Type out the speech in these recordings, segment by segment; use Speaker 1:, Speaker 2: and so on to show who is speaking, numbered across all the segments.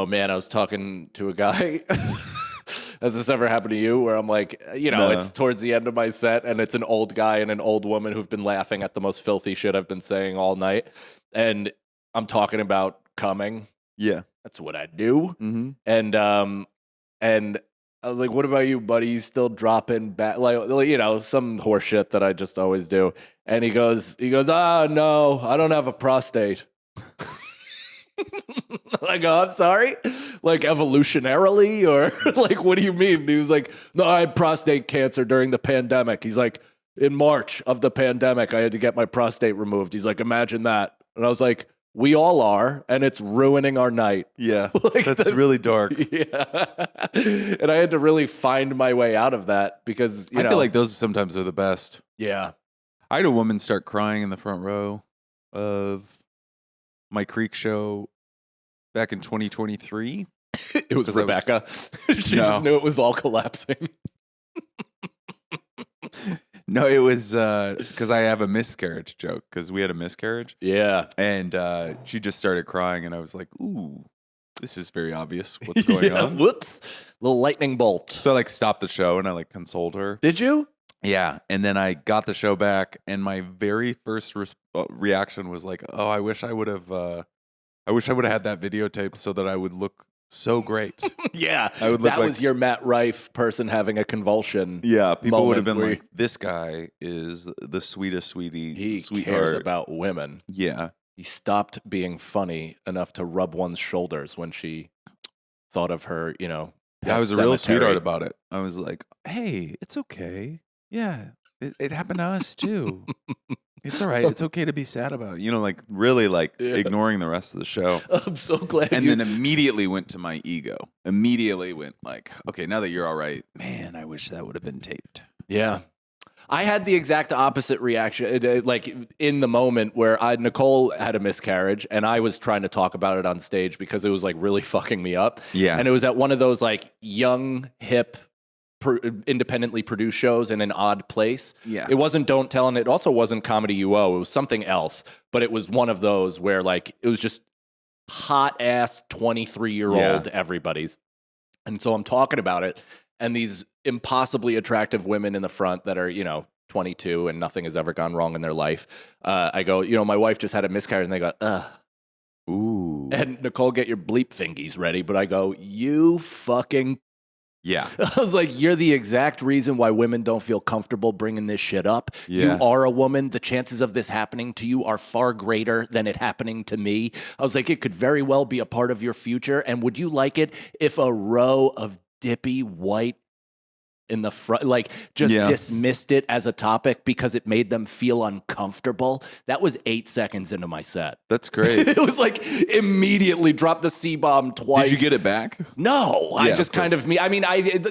Speaker 1: Oh man, I was talking to a guy. Has this ever happened to you where I'm like,
Speaker 2: No.
Speaker 1: it's towards the end of my set and it's an old guy and an old woman who've been laughing at the most filthy shit I've been saying all night. And I'm talking about coming.
Speaker 2: Yeah.
Speaker 1: That's what I do.
Speaker 2: Mm-hmm.
Speaker 1: And I was like, what about you, buddy? You still dropping back, like, some horse shit that I just always do. And he goes, no, I don't have a prostate. I go, I'm sorry? Like evolutionarily or like, what do you mean? And he was like, no, I had prostate cancer during the pandemic. He's like, in March of the pandemic, I had to get my prostate removed. He's like, imagine that. And I was like, we all are, and it's ruining our night.
Speaker 2: Yeah, that's really dark.
Speaker 1: Yeah. And I had to really find my way out of that because,
Speaker 2: I feel like those sometimes are the best.
Speaker 1: Yeah.
Speaker 2: I had a woman start crying in the front row of my Creek show back in 2023.
Speaker 1: It was Rebecca. She
Speaker 2: No.
Speaker 1: just knew it was all collapsing.
Speaker 2: No, it was because I have a miscarriage joke because we had a miscarriage.
Speaker 1: Yeah.
Speaker 2: And she just started crying, and I was like, ooh, this is very obvious what's going on.
Speaker 1: Whoops. Little lightning bolt.
Speaker 2: So I stopped the show and I consoled her.
Speaker 1: Did you?
Speaker 2: Yeah. And then I got the show back, and my very first reaction was like, oh, I wish I would have had that videotaped so that I would look so great.
Speaker 1: Yeah.
Speaker 2: I would look
Speaker 1: that
Speaker 2: like,
Speaker 1: was your Matt Rife person having a convulsion.
Speaker 2: Yeah. People would have been
Speaker 1: where
Speaker 2: like, this guy is the sweetest sweetie.
Speaker 1: He
Speaker 2: sweetheart.
Speaker 1: cares about women.
Speaker 2: Yeah.
Speaker 1: He stopped being funny enough to rub one's shoulders when she thought of her,
Speaker 2: I was a real
Speaker 1: cemetery.
Speaker 2: sweetheart about it. I was like, hey, it's okay. Yeah. It happened to us too. It's all right. It's okay to be sad about it. Really ignoring the rest of the show.
Speaker 1: I'm so glad.
Speaker 2: And then immediately went to my ego. Immediately went like, okay, now that you're all right, man, I wish that would have been taped.
Speaker 1: Yeah. I had the exact opposite reaction, like in the moment where Nicole had a miscarriage and I was trying to talk about it on stage because it was like really fucking me up.
Speaker 2: Yeah.
Speaker 1: And it was at one of those like young, hip, independently produced shows in an odd place.
Speaker 2: Yeah.
Speaker 1: It wasn't Don't Tell, and it also wasn't Comedy UO. It was something else, but it was one of those where like it was just hot ass 23-year-old everybody's. And so I'm talking about it, and these impossibly attractive women in the front that are, 22 and nothing has ever gone wrong in their life. I go, my wife just had a miscarriage, and they go, ugh.
Speaker 2: Ooh.
Speaker 1: And Nicole, get your bleep thingies ready. But I go, you fucking.
Speaker 2: Yeah.
Speaker 1: I was like, you're the exact reason why women don't feel comfortable bringing this shit up.
Speaker 2: Yeah.
Speaker 1: You are a woman. The chances of this happening to you are far greater than it happening to me. I was like, it could very well be a part of your future. And would you like it if a row of dippy white in the front, dismissed it as a topic because it made them feel uncomfortable? That was 8 seconds into my set.
Speaker 2: That's great.
Speaker 1: It was like immediately dropped the C-bomb twice.
Speaker 2: Did you get it back?
Speaker 1: No,
Speaker 2: Yeah,
Speaker 1: I just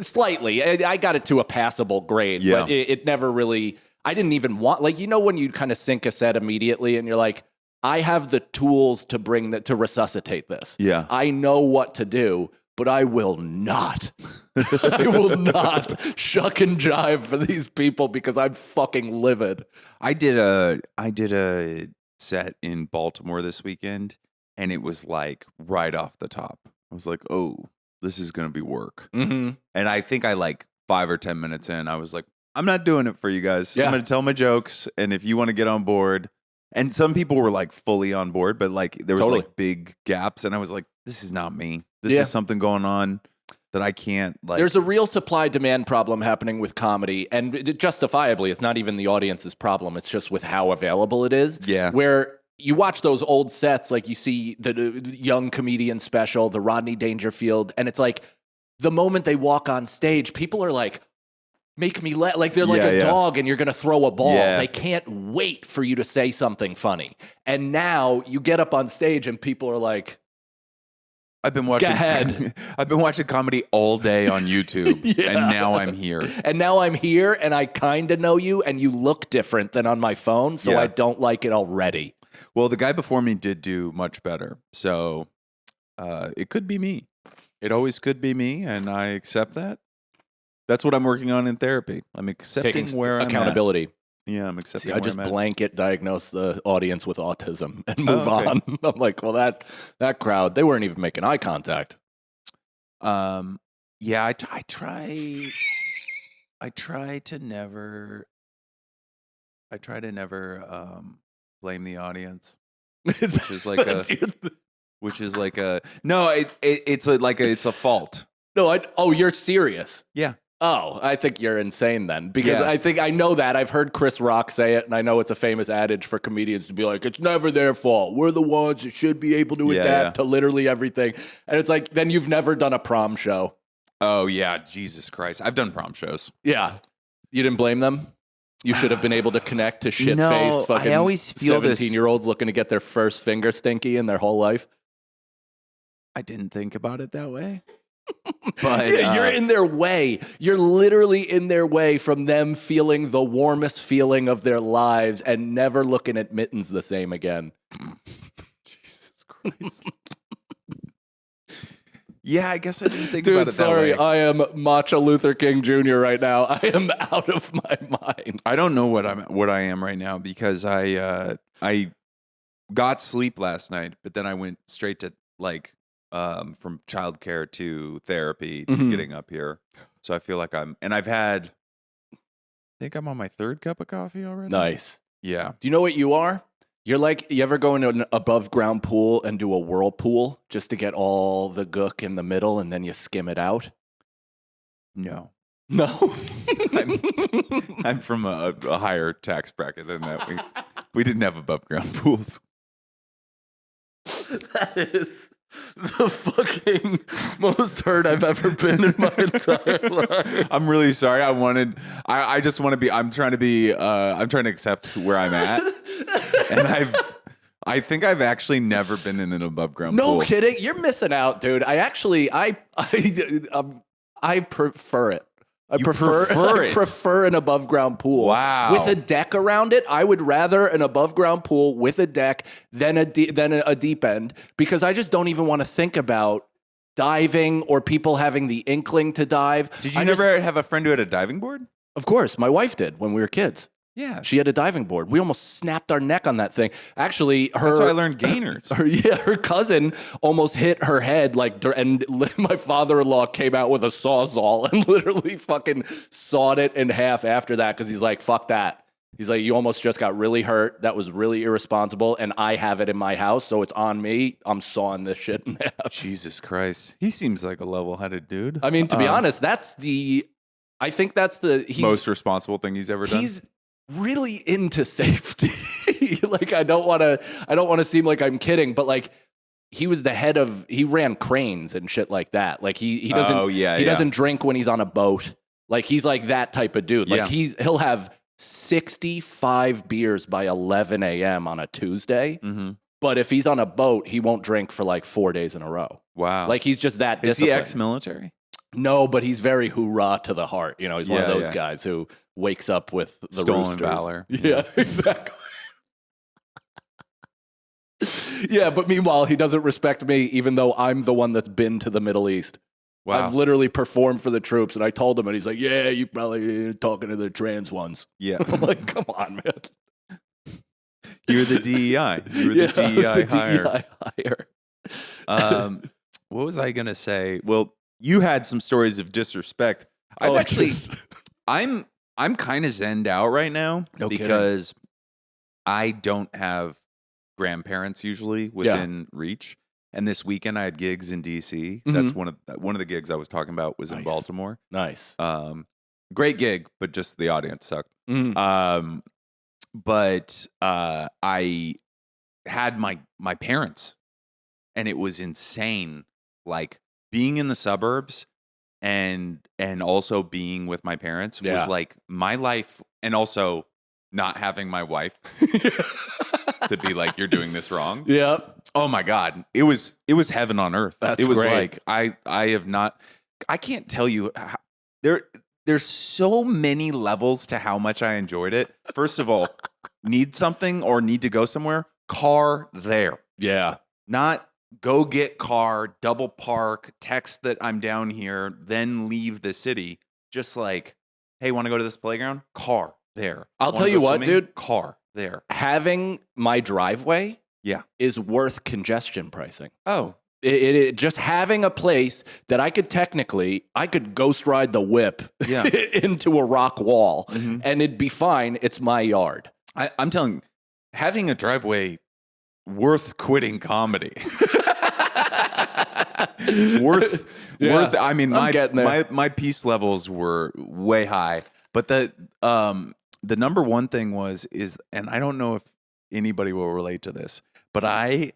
Speaker 1: slightly. I got it to a passable grade, but it never really, I didn't even want, when you kind of sink a set immediately and you're like, I have the tools to to resuscitate this.
Speaker 2: Yeah.
Speaker 1: I know what to do, but I will not. I will not shuck and jive for these people because I'm fucking livid.
Speaker 2: I did a set in Baltimore this weekend, and it was like right off the top. I was like, oh, this is going to be work.
Speaker 1: Mm-hmm.
Speaker 2: And I think I 5 or 10 minutes in, I was like, I'm not doing it for you guys.
Speaker 1: Yeah.
Speaker 2: I'm going to tell my jokes, and if you want to get on board. And some people were fully on board, but there was big gaps, and I was like, this is not me. This is something going on that I can't
Speaker 1: There's a real supply-demand problem happening with comedy, and justifiably, it's not even the audience's problem. It's just with how available it is.
Speaker 2: Yeah.
Speaker 1: Where you watch those old sets, like you see the young comedian special, the Rodney Dangerfield, and it's like the moment they walk on stage, people are like, make me laugh. Like they're like a dog and you're going to throw a ball.
Speaker 2: Yeah.
Speaker 1: They can't wait for you to say something funny. And now you get up on stage and people are like,
Speaker 2: I've been watching.
Speaker 1: Go ahead.
Speaker 2: I've been watching comedy all day on YouTube, and now I'm here.
Speaker 1: And now I'm here, and I kind of know you, and you look different than on my phone, so I don't like it already.
Speaker 2: Well, the guy before me did do much better, so it could be me. It always could be me, and I accept that. That's what I'm working on in therapy. I'm accepting where I'm
Speaker 1: accountability.
Speaker 2: Yeah, I'm accepting.
Speaker 1: I just blanket diagnose the audience with autism and move
Speaker 2: okay.
Speaker 1: on. I'm like, well, that crowd, they weren't even making eye contact.
Speaker 2: Yeah, I try to never blame the audience, which is like it's a fault.
Speaker 1: No, you're serious.
Speaker 2: Yeah.
Speaker 1: Oh, I think you're insane then, because
Speaker 2: Yeah.
Speaker 1: I know that. I've heard Chris Rock say it, and I know it's a famous adage for comedians to be like, it's never their fault. We're the ones that should be able to adapt to literally everything. And it's like, then you've never done a prom show.
Speaker 2: Oh, yeah. Jesus Christ. I've done prom shows.
Speaker 1: Yeah. You didn't blame them? You should have been able to connect to shit-faced fucking
Speaker 2: I always feel
Speaker 1: 17-year-olds looking to get their first finger stinky in their whole life.
Speaker 2: I didn't think about it that way. But
Speaker 1: yeah, you're in their way. You're literally in their way from them feeling the warmest feeling of their lives and never looking at mittens the same again.
Speaker 2: Jesus Christ. Yeah, I guess I didn't think about it that way.
Speaker 1: Sorry, I am Matcha Luther King Jr. right now. I am out of my mind.
Speaker 2: I don't know what I am right now because I got sleep last night, but then I went straight to from childcare to therapy to getting up here. So I feel like I think I'm on my third cup of coffee already.
Speaker 1: Nice.
Speaker 2: Yeah.
Speaker 1: Do you know what you are? You're like, you ever go into an above ground pool and do a whirlpool just to get all the gook in the middle and then you skim it out?
Speaker 2: No.
Speaker 1: No.
Speaker 2: I'm from a higher tax bracket than that. We didn't have above ground pools.
Speaker 1: That is the fucking most hurt I've ever been in my entire life.
Speaker 2: I'm really sorry. I just want to be, I'm trying to accept where I'm at. And I think I've actually never been in an above ground pool.
Speaker 1: No kidding. You're missing out, dude. I prefer it. I prefer an above ground pool.
Speaker 2: Wow.
Speaker 1: With a deck around it. I would rather an above ground pool with a deck than a deep end, because I just don't even want to think about diving or people having the inkling to dive.
Speaker 2: Did you never have a friend who had a diving board?
Speaker 1: Of course. My wife did when we were kids.
Speaker 2: Yeah.
Speaker 1: She had a diving board. We almost snapped our neck on that thing. Actually,
Speaker 2: that's how I learned gainers.
Speaker 1: Her cousin almost hit her head, and my father-in-law came out with a sawzall and literally fucking sawed it in half after that, because he's like, fuck that. He's like, you almost just got really hurt. That was really irresponsible, and I have it in my house, so it's on me. I'm sawing this shit in half.
Speaker 2: Jesus Christ. He seems like a level-headed dude.
Speaker 1: I mean, to be honest, I think that's the
Speaker 2: most responsible thing he's ever done.
Speaker 1: He's really into safety. Like, I don't want to seem like I'm kidding, but like, he ran cranes and shit like that. Like he doesn't drink when he's on a boat. Like, he's like that type of dude. Like, he'll have 65 beers by 11 a.m. on a Tuesday. Mm-hmm. But if he's on a boat, he won't drink for like 4 days in a row.
Speaker 2: Wow.
Speaker 1: Like, he's just that disciplined.
Speaker 2: Is he ex-military?
Speaker 1: No, but he's very hoorah to the heart. You know, he's one of those guys who wakes up with the
Speaker 2: stolen
Speaker 1: roosters.
Speaker 2: valor.
Speaker 1: Yeah, exactly. Yeah, but meanwhile, he doesn't respect me, even though I'm the one that's been to the Middle East. Wow. I've literally performed for the troops, and I told him, and he's like, yeah, you probably talking to the trans ones.
Speaker 2: Yeah.
Speaker 1: I'm like, come on, man.
Speaker 2: You're the DEI. You were the DEI hire. What was I going to say? Well, you had some stories of disrespect. I'm kind of zenned out right now because I don't have grandparents usually within reach. And this weekend I had gigs in DC. Mm-hmm. That's one of the gigs I was talking about was in Baltimore.
Speaker 1: Nice.
Speaker 2: Great gig, but just the audience sucked. Mm-hmm. But I had my parents, and it was insane. Like, being in the suburbs and also being with my parents was like my life, and also not having my wife to be like, you're doing this wrong.
Speaker 1: Yeah.
Speaker 2: Oh my God. It was heaven on earth.
Speaker 1: It was
Speaker 2: great. Like, I can't tell you how, there's so many levels to how much I enjoyed it. First of all, need something or need to go somewhere, car there.
Speaker 1: Yeah.
Speaker 2: Not go get car, double park, text that I'm down here, then leave the city. Just like, hey, want to go to this playground? Car there.
Speaker 1: I'll tell you what, dude.
Speaker 2: Car there.
Speaker 1: Having my driveway is worth congestion pricing.
Speaker 2: Oh,
Speaker 1: It just having a place that I could ghost ride the whip into a rock wall and it'd be fine. It's my yard.
Speaker 2: I'm telling you, having a driveway worth quitting comedy. worth. I mean, my peace levels were way high, but the number one thing and I don't know if anybody will relate to this, but I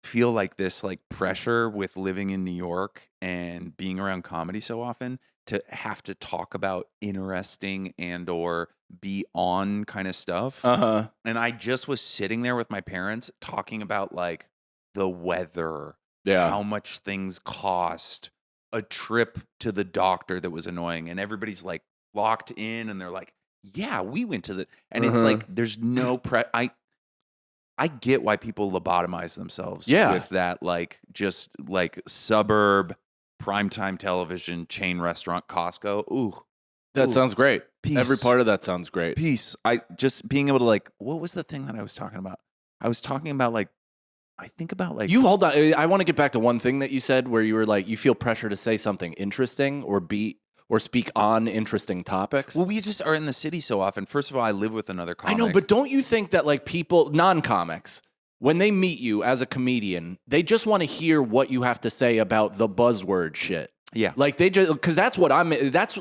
Speaker 2: feel like this like pressure with living in New York and being around comedy so often to have to talk about interesting and or be on kind of stuff. And I just was sitting there with my parents talking about like the weather, how much things cost, a trip to the doctor that was annoying, and everybody's like locked in and they're like, yeah, we went to and it's like there's no I get why people lobotomize themselves with that, like, just like suburb, primetime television, chain restaurant, Costco. Ooh.
Speaker 1: That sounds great.
Speaker 2: Peace.
Speaker 1: Every part of that sounds great.
Speaker 2: Peace. I just being able to like, what was the thing that I was talking about? I was talking about like, I think about like.
Speaker 1: You hold on. I want to get back to one thing that you said where you were like, you feel pressure to say something interesting or speak on interesting topics.
Speaker 2: Well, we just are in the city so often. First of all, I live with another comic.
Speaker 1: I know, but don't you think that like people, non-comics, when they meet you as a comedian, they just want to hear what you have to say about the buzzword shit.
Speaker 2: Yeah.
Speaker 1: Like they just, because that's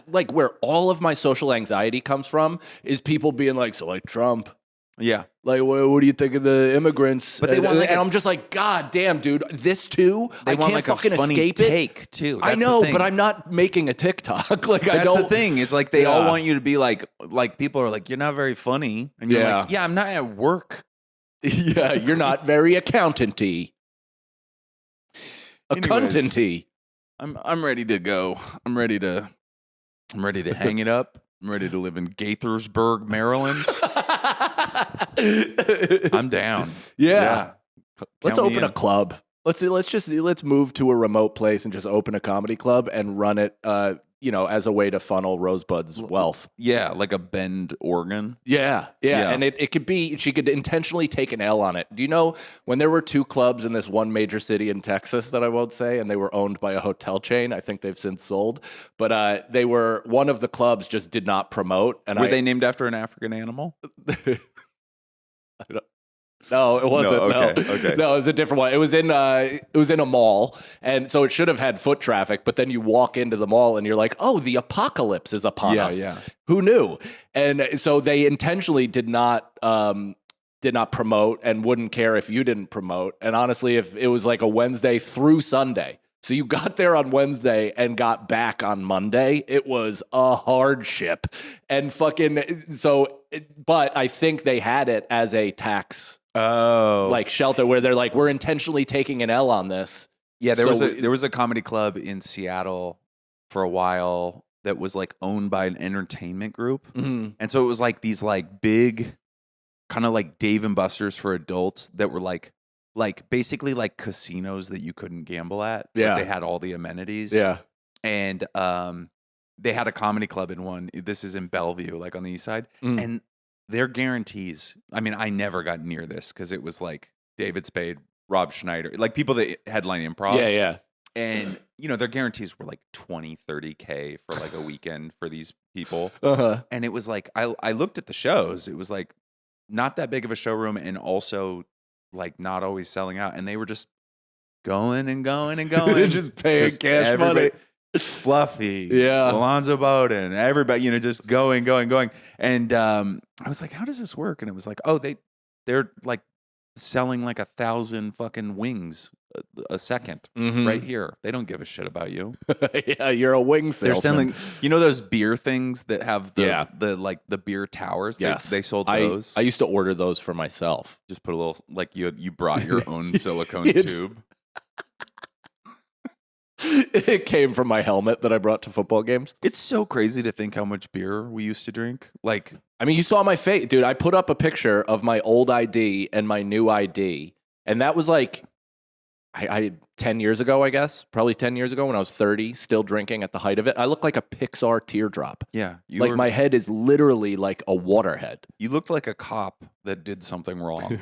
Speaker 1: like where all of my social anxiety comes from is people being like, so like Trump.
Speaker 2: Yeah.
Speaker 1: Like, what do you think of the immigrants?
Speaker 2: But they want like
Speaker 1: I'm just like, God damn, dude, this too?
Speaker 2: They want
Speaker 1: can't
Speaker 2: like
Speaker 1: fucking
Speaker 2: a funny
Speaker 1: escape
Speaker 2: take
Speaker 1: it.
Speaker 2: too.
Speaker 1: I know, but I'm not making a TikTok. Like,
Speaker 2: that's
Speaker 1: I don't.
Speaker 2: the thing. It's like they all want you to be like people are like, you're not very funny. And you're like, yeah, I'm not at work.
Speaker 1: Yeah, you're not very accountant-y. Accountant-y.
Speaker 2: I'm ready to go. I'm ready to hang it up. I'm ready to live in Gaithersburg, Maryland. I'm down.
Speaker 1: Yeah. Let's open a club. Let's move to a remote place and just open a comedy club and run it as a way to funnel Rosebud's wealth.
Speaker 2: Yeah, like a Bend organ.
Speaker 1: Yeah. And it could be, she could intentionally take an L on it. Do you know when there were two clubs in this one major city in Texas that I won't say, and they were owned by a hotel chain? I think they've since sold. But they were, one of the clubs just did not promote. And
Speaker 2: were they named after an African animal?
Speaker 1: No, it wasn't.
Speaker 2: No, okay.
Speaker 1: No, it was a different one. It was in a mall, and so it should have had foot traffic. But then you walk into the mall, and you're like, "Oh, the apocalypse is upon us."
Speaker 2: Yeah.
Speaker 1: Who knew? And so they intentionally did not promote, and wouldn't care if you didn't promote. And honestly, if it was like a Wednesday through Sunday, so you got there on Wednesday and got back on Monday, it was a hardship. And but I think they had it as a tax. Like shelter where they're like, we're intentionally taking an L on this.
Speaker 2: Yeah, there was a comedy club in Seattle for a while that was like owned by an entertainment group.
Speaker 1: Mm-hmm.
Speaker 2: And so it was like these like big kind of like Dave and Buster's for adults that were like basically like casinos that you couldn't gamble at.
Speaker 1: Yeah.
Speaker 2: But they had all the amenities.
Speaker 1: Yeah.
Speaker 2: And they had a comedy club in one. This is in Bellevue, like on the east side.
Speaker 1: Mm.
Speaker 2: And their guarantees, I mean, I never got near this because it was like David Spade, Rob Schneider, like people that headline improv.
Speaker 1: Yeah.
Speaker 2: And, their guarantees were like 20, 30K for like a weekend for these people.
Speaker 1: Uh-huh.
Speaker 2: And it was like, I looked at the shows. It was like not that big of a showroom and also like not always selling out. And they were just going and going and going.
Speaker 1: Just paying cash money.
Speaker 2: Fluffy,
Speaker 1: yeah,
Speaker 2: Alonzo Bowden, everybody, just going. And I was like, how does this work? And it was like, oh, they're like selling like 1,000 fucking wings a second right here. They don't give a shit about you.
Speaker 1: Yeah, you're a wing salesman.
Speaker 2: They're selling, those beer things that have the beer towers.
Speaker 1: Yes,
Speaker 2: they sold those.
Speaker 1: I used to order those for myself.
Speaker 2: Just put a little, like you brought your own silicone tube.
Speaker 1: It came from my helmet that I brought to football games.
Speaker 2: It's so crazy to think how much beer we used to drink. Like,
Speaker 1: I mean, you saw my face, dude. I put up a picture of my old ID and my new ID, and that was like, I 10 years ago, I guess, probably 10 years ago when I was 30, still drinking at the height of it. I look like a Pixar teardrop.
Speaker 2: Yeah,
Speaker 1: my head is literally like a waterhead.
Speaker 2: You looked like a cop that did something wrong.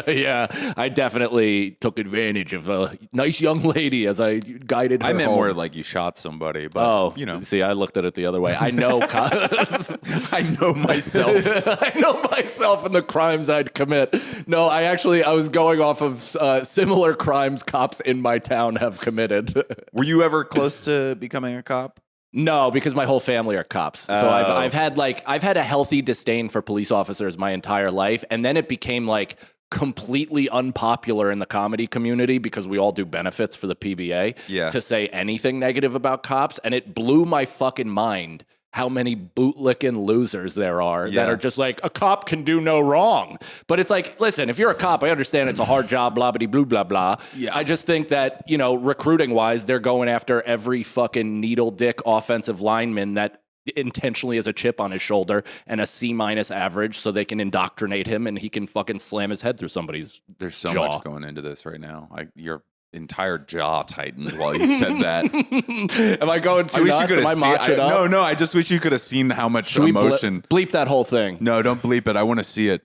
Speaker 1: Yeah, I definitely took advantage of a nice young lady as I guided her
Speaker 2: I meant
Speaker 1: home.
Speaker 2: more like you shot somebody, but
Speaker 1: See, I looked at it the other way. I know
Speaker 2: I know myself.
Speaker 1: I know myself and the crimes I'd commit. No, I was going off of similar crimes cops in my town have committed.
Speaker 2: Were you ever close to becoming a cop?
Speaker 1: No, because my whole family are cops. So I've had a healthy disdain for police officers my entire life, and then it became like completely unpopular in the comedy community because we all do benefits for the PBA to say anything negative about cops, and it blew my fucking mind how many bootlicking losers there are that are just like, a cop can do no wrong. But it's like, listen, if you're a cop, I understand it's a hard job, blah, blah, blah, blah, blah. Yeah. I just think that, recruiting wise, they're going after every fucking needle dick offensive lineman that intentionally has a chip on his shoulder and a C- average so they can indoctrinate him and he can fucking slam his head through somebody's
Speaker 2: There's so
Speaker 1: jaw.
Speaker 2: much going into this right now. Your entire jaw tightened while you said that.
Speaker 1: Am I going too nuts? Am I matching up?
Speaker 2: No, I just wish you could have seen how much emotion.
Speaker 1: Bleep that whole thing.
Speaker 2: No, don't bleep it. I want to see it.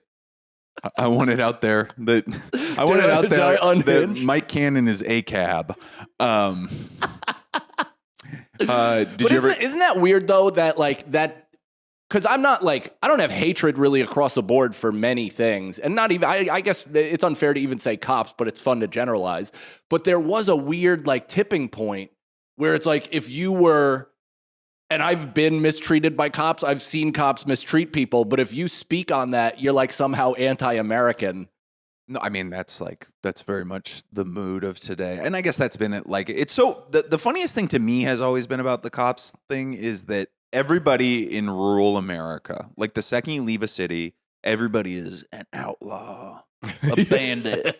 Speaker 2: I want it out there. I want it out there that Mike Cannon is a cab.
Speaker 1: Isn't that weird though that like that? Because I'm not like, I don't have hatred really across the board for many things. And not even, I guess it's unfair to even say cops, but it's fun to generalize. But there was a weird like tipping point where it's like, if you were, and I've been mistreated by cops, I've seen cops mistreat people, but if you speak on that, you're like somehow anti-American.
Speaker 2: No, I mean, that's very much the mood of today. And I guess that's been it. Like, it's so, the funniest thing to me has always been about the cops thing is that everybody in rural America, like the second you leave a city, everybody is an outlaw, a bandit.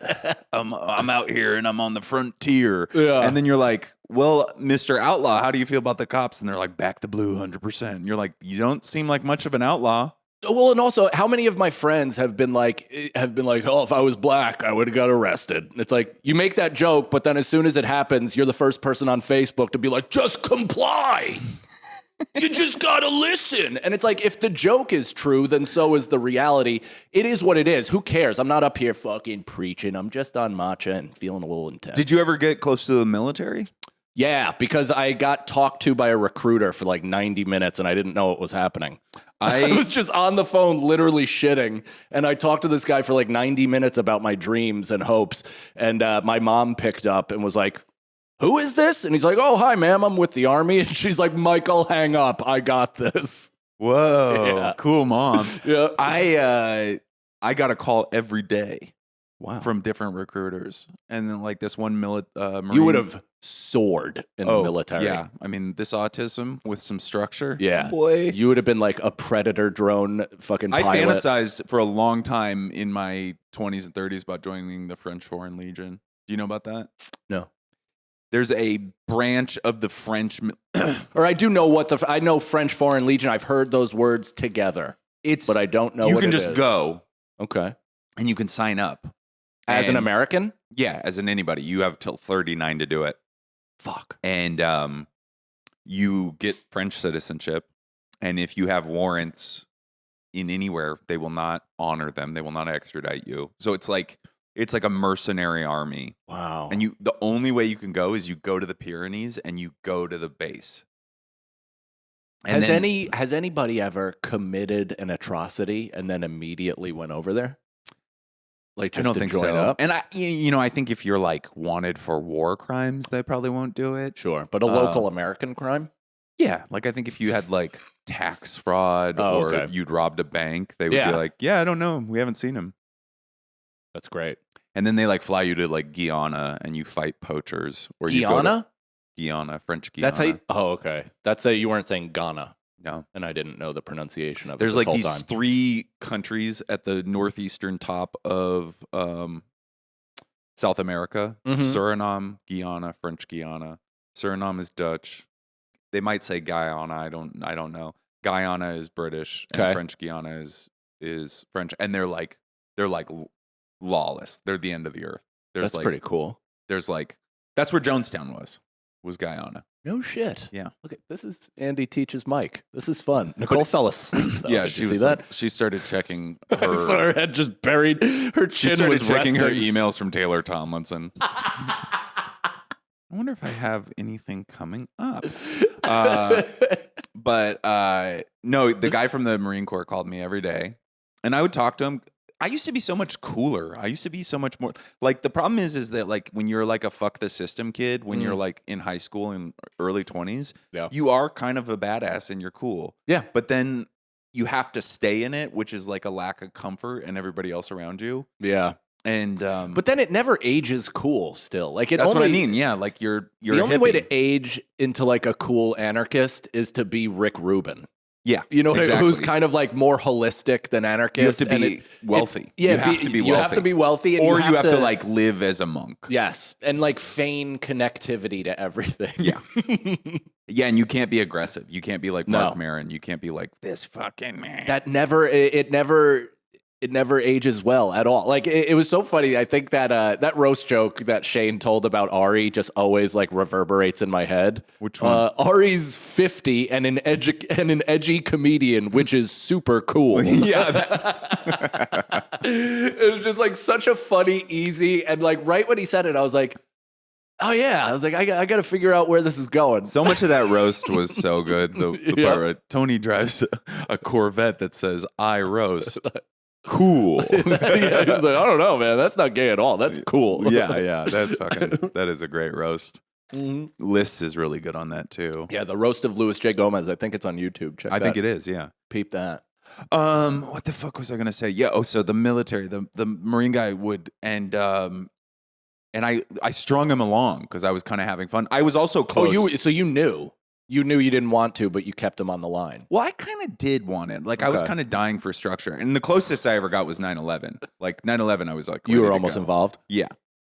Speaker 2: I'm out here and I'm on the frontier. Yeah. And then you're like, well, Mr. Outlaw, how do you feel about the cops? And they're like, back the blue 100%. And you're like, you don't seem like much of an outlaw.
Speaker 1: Well, and also, how many of my friends have been like, oh, if I was black, I would have got arrested. It's like, you make that joke, but then as soon as it happens, you're the first person on Facebook to be like, just comply. You just gotta listen. And it's like, if the joke is true, then so is the reality. It is what it is. Who cares? I'm not up here fucking preaching. I'm just on matcha and feeling a little intense.
Speaker 2: Did you ever get close to the military?
Speaker 1: Yeah, because I got talked to by a recruiter for like 90 minutes and I didn't know what was happening. I was just on the phone literally shitting, and I talked to this guy for like 90 minutes about my dreams and hopes, and my mom picked up and was like, who is this? And he's like, oh, hi, ma'am, I'm with the Army. And she's like, Michael, hang up. I got this.
Speaker 2: Whoa, yeah. Cool mom.
Speaker 1: Yeah.
Speaker 2: I got a call every day.
Speaker 1: Wow.
Speaker 2: From different recruiters. And then like this one Marine.
Speaker 1: You would have soared in the military.
Speaker 2: Yeah. I mean, this autism with some structure.
Speaker 1: Yeah.
Speaker 2: Boy.
Speaker 1: You would have been like a Predator drone fucking pilot.
Speaker 2: I fantasized for a long time in my 20s and 30s about joining the French Foreign Legion. Do you know about that?
Speaker 1: No.
Speaker 2: There's a branch of the French.
Speaker 1: Or I do know I know French Foreign Legion. I've heard those words together. But I don't know what it is.
Speaker 2: You can just go.
Speaker 1: Okay.
Speaker 2: And you can sign up.
Speaker 1: As an American?
Speaker 2: Yeah, as in anybody. You have till 39 to do it.
Speaker 1: Fuck.
Speaker 2: And you get French citizenship. And if you have warrants in anywhere, they will not honor them. They will not extradite you. So it's like a mercenary army.
Speaker 1: Wow.
Speaker 2: And the only way you can go is you go to the Pyrenees and you go to the base. And
Speaker 1: has anybody ever committed an atrocity and then immediately went over there? Like, just
Speaker 2: I don't think
Speaker 1: join
Speaker 2: so.
Speaker 1: Up?
Speaker 2: And I think if you're like wanted for war crimes, they probably won't do it.
Speaker 1: Sure, but a local American crime?
Speaker 2: Yeah, like I think if you had like tax fraud or you'd robbed a bank, they would be like, yeah, I don't know, we haven't seen him.
Speaker 1: That's great.
Speaker 2: And then they like fly you to like Guyana and you fight poachers. Or
Speaker 1: Guyana?
Speaker 2: Guyana, French Guyana.
Speaker 1: That's how you, okay. You weren't saying Ghana.
Speaker 2: No.
Speaker 1: And I didn't know the pronunciation of it.
Speaker 2: There's like these three countries at the northeastern top of South America. Mm-hmm. Suriname, Guyana, French Guyana. Suriname is Dutch. They might say Guyana. I don't know. Guyana is British and French Guyana is French. And they're like lawless. They're the end of the earth.
Speaker 1: That's pretty cool.
Speaker 2: There's like, that's where Jonestown was Guyana.
Speaker 1: No shit.
Speaker 2: Yeah.
Speaker 1: Look at this is Andy teaches Mike. This is fun. Nicole fell asleep. Though.
Speaker 2: Yeah,
Speaker 1: Did
Speaker 2: she
Speaker 1: you
Speaker 2: was
Speaker 1: see that.
Speaker 2: she started checking
Speaker 1: I
Speaker 2: her.
Speaker 1: saw her head just buried. Her
Speaker 2: She
Speaker 1: chin
Speaker 2: started
Speaker 1: was
Speaker 2: checking her
Speaker 1: resting.
Speaker 2: emails from Taylor Tomlinson. I wonder if I have anything coming up. But no, the guy from the Marine Corps called me every day, and I would talk to him. I used to be so much cooler. I used to be so much more like the problem is that like when you're like a fuck the system kid, when you're like in high school and early 20s, you are kind of a badass and you're cool.
Speaker 1: Yeah.
Speaker 2: But then you have to stay in it, which is like a lack of comfort and everybody else around you.
Speaker 1: Yeah.
Speaker 2: And
Speaker 1: but then it never ages cool still. Like
Speaker 2: that's what I mean. Yeah, like you're
Speaker 1: the only
Speaker 2: hippie.
Speaker 1: way to age into like a cool anarchist is to be Rick Rubin.
Speaker 2: Yeah,
Speaker 1: you know,
Speaker 2: exactly.
Speaker 1: Who's kind of like more holistic than anarchist.
Speaker 2: You have to be wealthy.
Speaker 1: Yeah,
Speaker 2: you have to be wealthy.
Speaker 1: You have to be wealthy, and
Speaker 2: or you have to like live as a monk.
Speaker 1: Yes, and like feign connectivity to everything.
Speaker 2: Yeah, yeah, and you can't be aggressive. You can't be like Mark Maron. You can't be like this fucking man.
Speaker 1: That never. It never ages well at all. Like it was so funny. I think that that roast joke that Shane told about Ari just always like reverberates in my head.
Speaker 2: Which one?
Speaker 1: Ari's 50 and an edgy comedian, which is super cool.
Speaker 2: Yeah,
Speaker 1: it was just like such a funny, easy, and like right when he said it, I was like, oh yeah. I was like, I got to figure out where this is going.
Speaker 2: So much of that roast was so good. The part where Tony drives a Corvette that says "I roast." Cool.
Speaker 1: Yeah, he's like, I don't know, man. That's not gay at all. That's cool.
Speaker 2: Yeah. That is a great roast. Mm-hmm. List is really good on that too.
Speaker 1: Yeah, the roast of Louis J. Gomez. I think it's on YouTube. Check.
Speaker 2: I think it is. Yeah,
Speaker 1: peep that.
Speaker 2: What the fuck was I gonna say? Yeah. Oh, so the military, the Marine guy would and I strung him along because I was kind of having fun. I was also close.
Speaker 1: Oh, so you knew. You knew you didn't want to, but you kept him on the line.
Speaker 2: Well, I kind of did want it. Like, I was kind of dying for structure. And the closest I ever got was 9/11. Like, 9/11, I was like,
Speaker 1: you were almost involved?
Speaker 2: Yeah.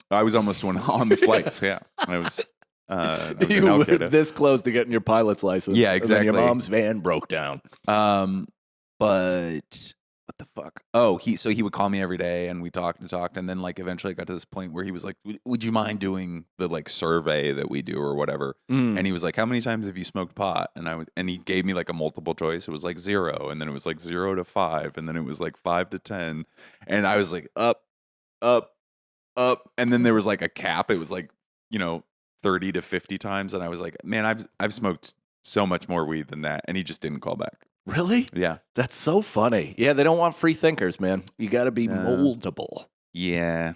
Speaker 2: I was almost one on the flights. Yeah. I was
Speaker 1: you were this close to getting your pilot's license.
Speaker 2: Yeah, exactly.
Speaker 1: And then your mom's van broke down.
Speaker 2: But what the fuck? Oh, he would call me every day and we talked, and then like eventually I got to this point where he was like, would you mind doing the like survey that we do or whatever? And he was like, how many times have you smoked pot? And he gave me like a multiple choice. It was like 0, and then it was like 0 to 5, and then it was like 5 to 10, and I was like up, and then there was like a cap. It was like 30 to 50 times, and I was like, man, I've smoked so much more weed than that, and he just didn't call back.
Speaker 1: Really?
Speaker 2: Yeah.
Speaker 1: That's so funny. Yeah, they don't want free thinkers, man. You got to be moldable.
Speaker 2: Yeah.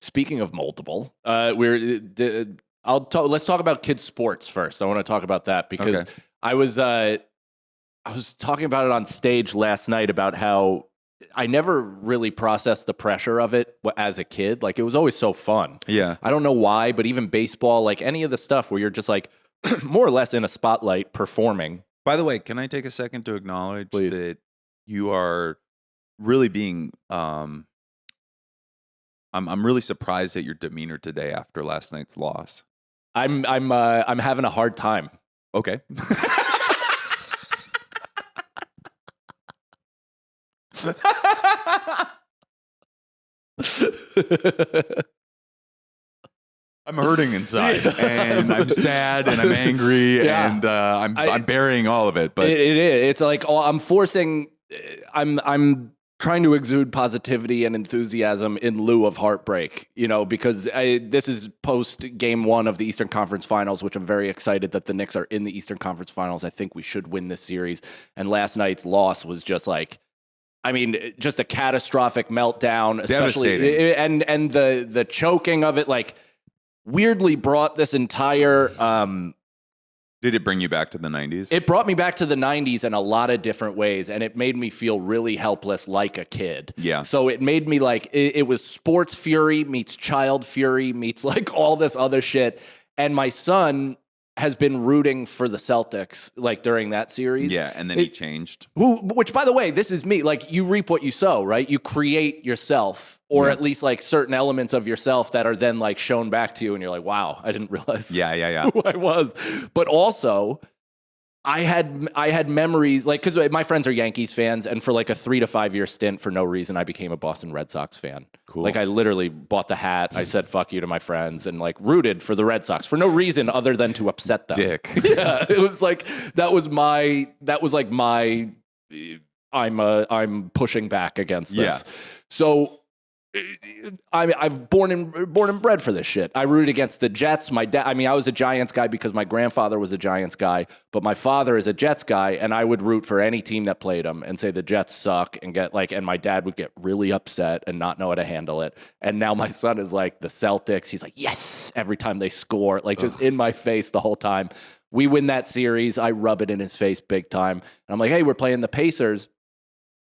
Speaker 1: Speaking of moldable, let's talk about kids' sports first. I want to talk about that because I was talking about it on stage last night about how I never really processed the pressure of it as a kid. Like, it was always so fun.
Speaker 2: Yeah.
Speaker 1: I don't know why, but even baseball, like any of the stuff where you're just like more or less in a spotlight performing.
Speaker 2: By the way, can I take a second to acknowledge that you are really being I'm really surprised at your demeanor today after last night's loss.
Speaker 1: I'm having a hard time.
Speaker 2: Okay. I'm hurting inside, and I'm sad, and I'm angry, and I'm burying all of it. But
Speaker 1: it is. It's like I'm forcing. I'm trying to exude positivity and enthusiasm in lieu of heartbreak. Because this is post Game 1 of the Eastern Conference Finals, which I'm very excited that the Knicks are in the Eastern Conference Finals. I think we should win this series. And last night's loss was just like, just a catastrophic meltdown, especially and the choking of it, like. Weirdly brought this entire...
Speaker 2: Did it bring you back to the 90s?
Speaker 1: It brought me back to the 90s in a lot of different ways, and it made me feel really helpless like a kid.
Speaker 2: Yeah.
Speaker 1: So it made me like... It was sports fury meets child fury meets like all this other shit. And my son has been rooting for the Celtics like during that series.
Speaker 2: Yeah, and then he changed.
Speaker 1: Which, by the way, this is me. Like, you reap what you sow, right? You create yourself, or at least like certain elements of yourself that are then like shown back to you, and you're like, wow, I didn't realize
Speaker 2: who
Speaker 1: I was. But also, I had memories, like, because my friends are Yankees fans, and for like a 3 to 5 year stint, for no reason, I became a Boston Red Sox fan.
Speaker 2: Cool.
Speaker 1: Like, I literally bought the hat. I said "fuck you" to my friends, and like rooted for the Red Sox for no reason other than to upset them.
Speaker 2: Dick.
Speaker 1: Yeah, it was like that was like my. I'm pushing back against this.
Speaker 2: Yeah.
Speaker 1: So. I've born and bred for this shit. I rooted against the Jets. My dad. I mean, I was a Giants guy because my grandfather was a Giants guy, but my father is a Jets guy, and I would root for any team that played them and say the Jets suck and get like. And my dad would get really upset and not know how to handle it. And now my son is like the Celtics. He's like, yes, every time they score, like just in my face the whole time. We win that series. I rub it in his face big time. And I'm like, hey, we're playing the Pacers.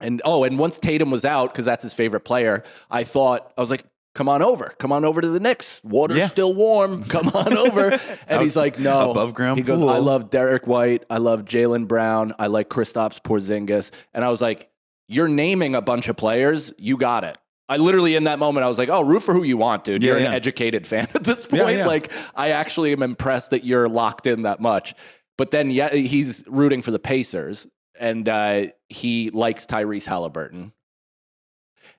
Speaker 1: And once Tatum was out, because that's his favorite player, I was like, come on over to the Knicks. Water's still warm. Come on over. And he's like, no.
Speaker 2: Above ground
Speaker 1: He goes,
Speaker 2: pool.
Speaker 1: I love Derek White. I love Jaylen Brown. I like Kristaps Porzingis. And I was like, you're naming a bunch of players. You got it. I literally, in that moment, I was like, oh, root for who you want, dude. You're an educated fan at this point.
Speaker 2: Yeah.
Speaker 1: Like, I actually am impressed that you're locked in that much. But then, he's rooting for the Pacers. And he likes Tyrese Halliburton.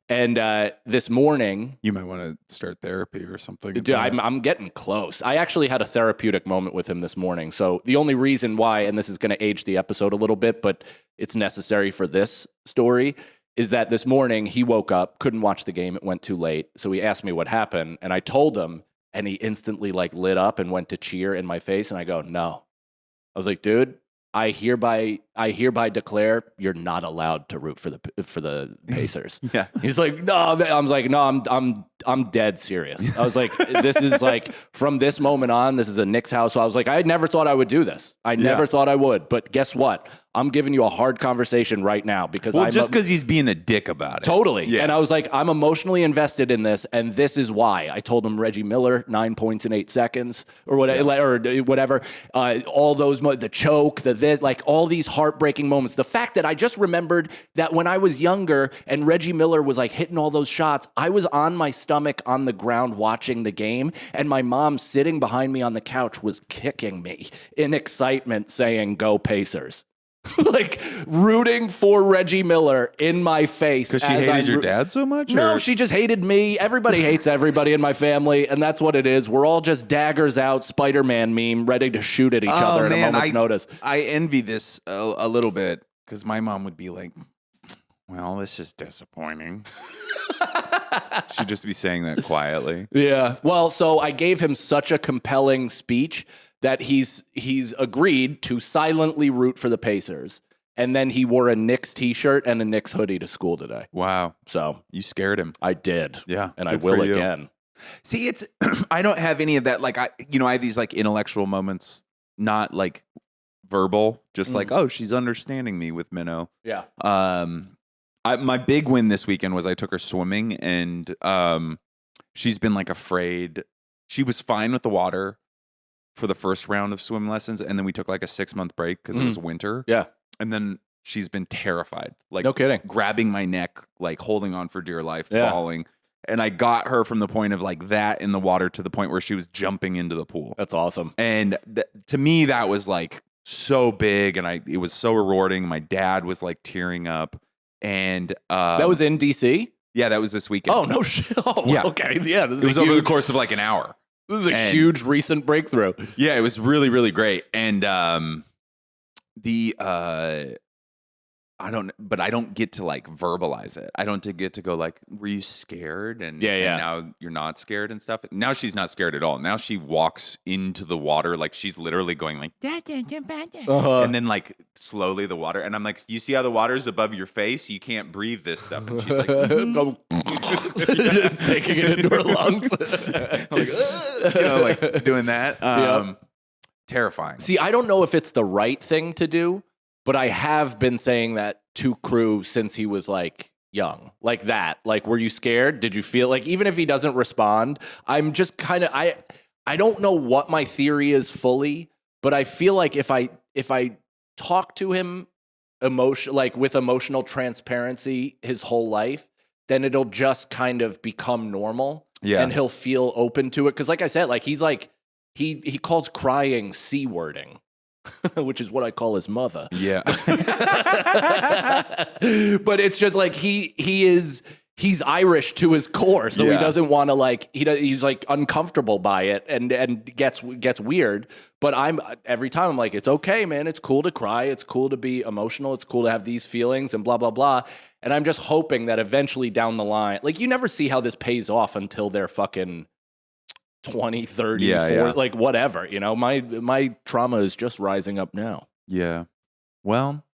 Speaker 1: And this morning...
Speaker 2: You might want to start therapy or something.
Speaker 1: Dude, I'm getting close. I actually had a therapeutic moment with him this morning. So the only reason why, and this is going to age the episode a little bit, but it's necessary for this story, is that this morning he woke up, couldn't watch the game. It went too late. So he asked me what happened. And I told him, and he instantly like lit up and went to cheer in my face. And I go, no. I was like, dude, I hereby declare you're not allowed to root for the Pacers.
Speaker 2: Yeah.
Speaker 1: He's like, no. I was like, no, I'm dead serious. I was like, this is like from this moment on, this is a Knicks house. So I was like, I never thought I would do this. I never thought I would. But guess what? I'm giving you a hard conversation right now because
Speaker 2: because he's being a dick about it.
Speaker 1: Totally.
Speaker 2: Yeah.
Speaker 1: And I was like, I'm emotionally invested in this, and this is why. I told him Reggie Miller, 9 points in 8 seconds, or whatever. All those, the choke, like all these heartbreaking moments. The fact that I just remembered that when I was younger and Reggie Miller was like hitting all those shots, I was on my stomach on the ground watching the game, and my mom sitting behind me on the couch was kicking me in excitement, saying, "Go Pacers." Like rooting for Reggie Miller in my face.
Speaker 2: Because she hated your dad so much?
Speaker 1: No, she just hated me. Everybody hates everybody in my family, and that's what it is. We're all just daggers out, Spider-Man meme, ready to shoot at each other at a moment's notice.
Speaker 2: I envy this a little bit, because my mom would be like, well, this is disappointing. She'd just be saying that quietly.
Speaker 1: Yeah. Well, so I gave him such a compelling speech that he's agreed to silently root for the Pacers. And then he wore a Knicks t-shirt and a Knicks hoodie to school today.
Speaker 2: Wow.
Speaker 1: So
Speaker 2: you scared him.
Speaker 1: I did.
Speaker 2: Yeah.
Speaker 1: And I will again.
Speaker 2: See, it's I don't have any of that. Like I have these like intellectual moments, not like verbal, just like, oh, she's understanding me with Minnow.
Speaker 1: Yeah.
Speaker 2: My big win this weekend was I took her swimming, and she's been like afraid. She was fine with the water for the first round of swim lessons, and then we took like a 6-month break because it was winter.
Speaker 1: Yeah.
Speaker 2: And then she's been terrified. Like,
Speaker 1: no kidding.
Speaker 2: Grabbing my neck, like holding on for dear life, bawling. And I got her from the point of like that in the water to the point where she was jumping into the pool.
Speaker 1: That's awesome.
Speaker 2: And to me, that was like so big, and it was so rewarding. My dad was like tearing up. And
Speaker 1: that was in DC?
Speaker 2: Yeah, that was this weekend.
Speaker 1: Oh, no shit. Oh,
Speaker 2: yeah.
Speaker 1: Okay. Yeah.
Speaker 2: It was over the course of like an hour.
Speaker 1: This is a huge recent breakthrough.
Speaker 2: Yeah, it was really, really great. And I don't get to like verbalize it. I don't get to go like, were you scared? And now you're not scared and stuff. Now she's not scared at all. Now she walks into the water like she's literally going like, and then like slowly the water. And I'm like, you see how the water's above your face? You can't breathe this stuff. And she's like,
Speaker 1: just taking it into her lungs.
Speaker 2: I'm like, like doing that. Terrifying.
Speaker 1: See, I don't know if it's the right thing to do, but I have been saying that to Crew since he was like young, like that. Like, were you scared? Did you feel like, even if he doesn't respond, I'm just kind of, I don't know what my theory is fully, but I feel like if I talk to him with emotional transparency his whole life, then it'll just kind of become normal. Yeah. And he'll feel open to it. Cause like I said, like he's like, he calls crying C-wording. which is what I call his mother.
Speaker 2: Yeah.
Speaker 1: But it's just like he's Irish to his core, so he doesn't want to like he's like uncomfortable by it and gets weird. But every time I'm like, it's okay, man. It's cool to cry. It's cool to be emotional. It's cool to have these feelings and blah blah blah. And I'm just hoping that eventually down the line, like you never see how this pays off until they're fucking 20, 30, 40, like whatever. You know, my trauma is just rising up now.
Speaker 2: Yeah. Well,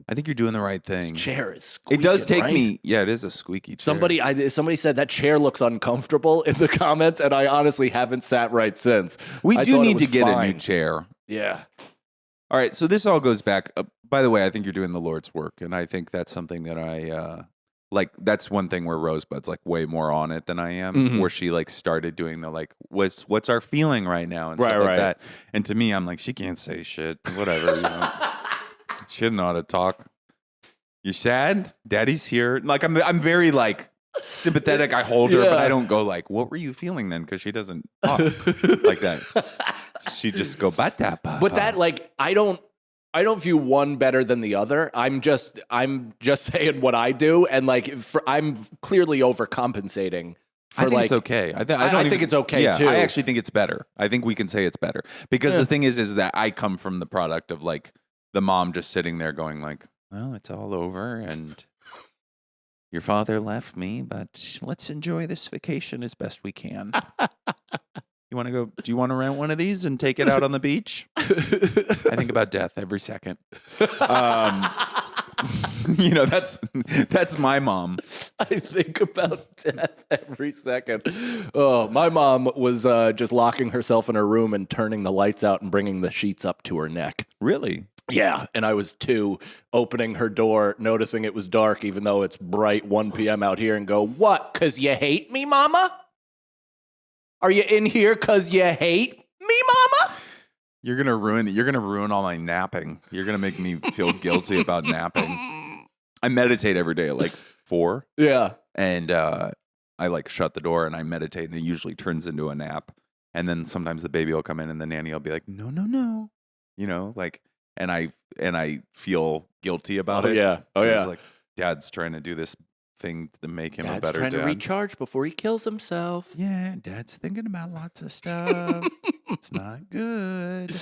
Speaker 2: I think you're doing the right thing.
Speaker 1: This chair is squeaking,
Speaker 2: it does take
Speaker 1: right?
Speaker 2: me. Yeah, it is a squeaky chair.
Speaker 1: Somebody said that chair looks uncomfortable in the comments, and I honestly haven't sat right since.
Speaker 2: We
Speaker 1: I
Speaker 2: do need to
Speaker 1: was
Speaker 2: get a
Speaker 1: fine.
Speaker 2: new chair.
Speaker 1: Yeah.
Speaker 2: All right. So this all goes back. By the way, I think you're doing the Lord's work, and I think that's something that I like. That's one thing where Rosebud's like way more on it than I am. Where she like started doing the like, what's our feeling right now and stuff like that. And to me, I'm like, she can't say shit. Whatever. You know, she didn't know how to talk. You sad? Daddy's here. Like I'm very like sympathetic. I hold her, but I don't go like, what were you feeling then? Because she doesn't talk like that. She just go batapa.
Speaker 1: But that like I don't view one better than the other. I'm just saying what I do, and like I'm clearly overcompensating.
Speaker 2: I think it's okay. I think
Speaker 1: it's okay too.
Speaker 2: I actually think it's better. I think we can say it's better because the thing is that I come from the product of like the mom just sitting there going like, well, it's all over and your father left me, but let's enjoy this vacation as best we can. You want to go? Do you want to rent one of these and take it out on the beach? I think about death every second. You know, that's my mom.
Speaker 1: I think about death every second. Oh, my mom was just locking herself in her room and turning the lights out and bringing the sheets up to her neck.
Speaker 2: Really?
Speaker 1: Yeah, and I was 2, opening her door, noticing it was dark, even though it's bright 1 p.m. out here, and go, what, 'cause you hate me, mama? Are you in here 'cause you hate me, mama?
Speaker 2: You're going to ruin it. You're going to ruin all my napping. You're going to make me feel guilty about napping. I meditate every day at like 4.
Speaker 1: Yeah.
Speaker 2: And I like shut the door and I meditate, and it usually turns into a nap. And then sometimes the baby will come in and the nanny will be like, no, no, no. You know, like, and I feel guilty about it.
Speaker 1: Yeah. Oh, yeah.
Speaker 2: It's like, Dad's trying to do this thing to make him a better
Speaker 1: trying
Speaker 2: dad.
Speaker 1: to recharge before he kills himself.
Speaker 2: Yeah, Dad's thinking about lots of stuff. It's not good.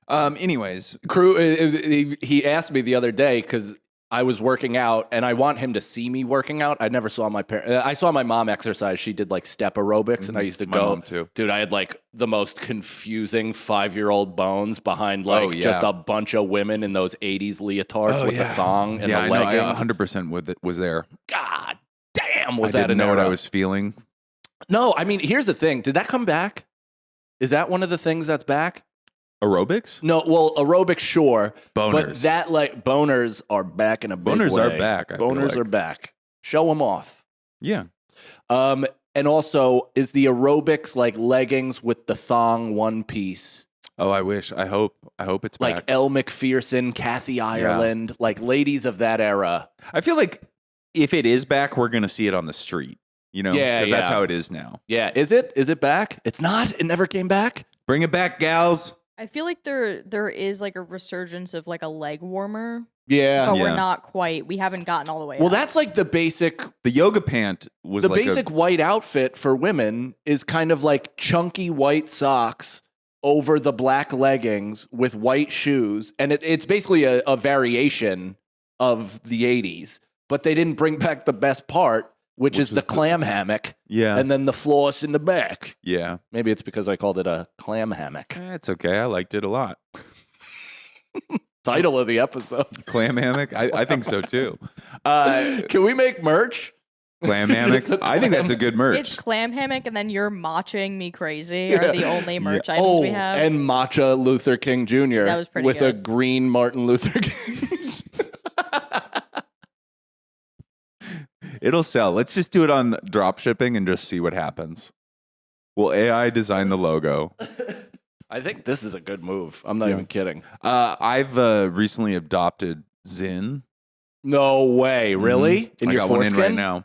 Speaker 2: Anyways,
Speaker 1: Crew, he asked me the other day because I was working out, and I want him to see me working out. I never saw my parents. I saw my mom exercise. She did like step aerobics, and I used to
Speaker 2: my
Speaker 1: go.
Speaker 2: mom too.
Speaker 1: Dude, I had like the most confusing 5-year-old bones behind like just a bunch of women in those 80s leotards with the thong and the leggings.
Speaker 2: I 100% was there.
Speaker 1: God damn, was
Speaker 2: I
Speaker 1: that
Speaker 2: didn't
Speaker 1: an
Speaker 2: know what
Speaker 1: era.
Speaker 2: I was feeling.
Speaker 1: No, I mean, here's the thing. Did that come back? Is that one of the things that's back?
Speaker 2: Aerobics?
Speaker 1: No, well, aerobics, sure.
Speaker 2: Boners.
Speaker 1: But that, like, boners are back in a big way.
Speaker 2: Boners are back. I feel
Speaker 1: Boners
Speaker 2: like.
Speaker 1: are back. Show them off.
Speaker 2: Yeah.
Speaker 1: And also, is the aerobics like leggings with the thong one piece?
Speaker 2: Oh, I wish. I hope it's
Speaker 1: Like
Speaker 2: back.
Speaker 1: Elle McPherson, Kathy Ireland, like ladies of that era.
Speaker 2: I feel like if it is back, we're going to see it on the street. You know?
Speaker 1: Yeah,
Speaker 2: Because that's how it is now.
Speaker 1: Yeah. Is it? Is it back? It's not? It never came back?
Speaker 2: Bring it back, gals.
Speaker 3: I feel like there is like a resurgence of like a leg warmer,
Speaker 1: Yeah.
Speaker 3: but we're not quite. We haven't gotten all the way.
Speaker 1: Well,
Speaker 3: up.
Speaker 1: that's like the basic.
Speaker 2: The yoga pant was
Speaker 1: The
Speaker 2: like
Speaker 1: basic white outfit for women is kind of like chunky white socks over the black leggings with white shoes. And it's basically a variation of the 80s. But they didn't bring back the best part, which is the clam hammock.
Speaker 2: Yeah.
Speaker 1: And then the floss in the back.
Speaker 2: Yeah.
Speaker 1: Maybe it's because I called it a clam hammock.
Speaker 2: It's okay. I liked it a lot.
Speaker 1: Title of the episode.
Speaker 2: Clam hammock? I think so too.
Speaker 1: Can we make merch?
Speaker 2: Clam hammock? I think that's a good merch.
Speaker 3: It's clam hammock, and then you're matching me crazy are the only merch items we have.
Speaker 1: And matcha Luther King Jr.
Speaker 3: That was pretty
Speaker 1: with
Speaker 3: good.
Speaker 1: a green Martin Luther King.
Speaker 2: It'll sell. Let's just do it on drop shipping and just see what happens. Will AI design the logo?
Speaker 1: I think this is a good move. I'm not even kidding.
Speaker 2: I've recently adopted Zyn.
Speaker 1: No way. Really? In
Speaker 2: I
Speaker 1: your
Speaker 2: got
Speaker 1: foreskin?
Speaker 2: one in right now.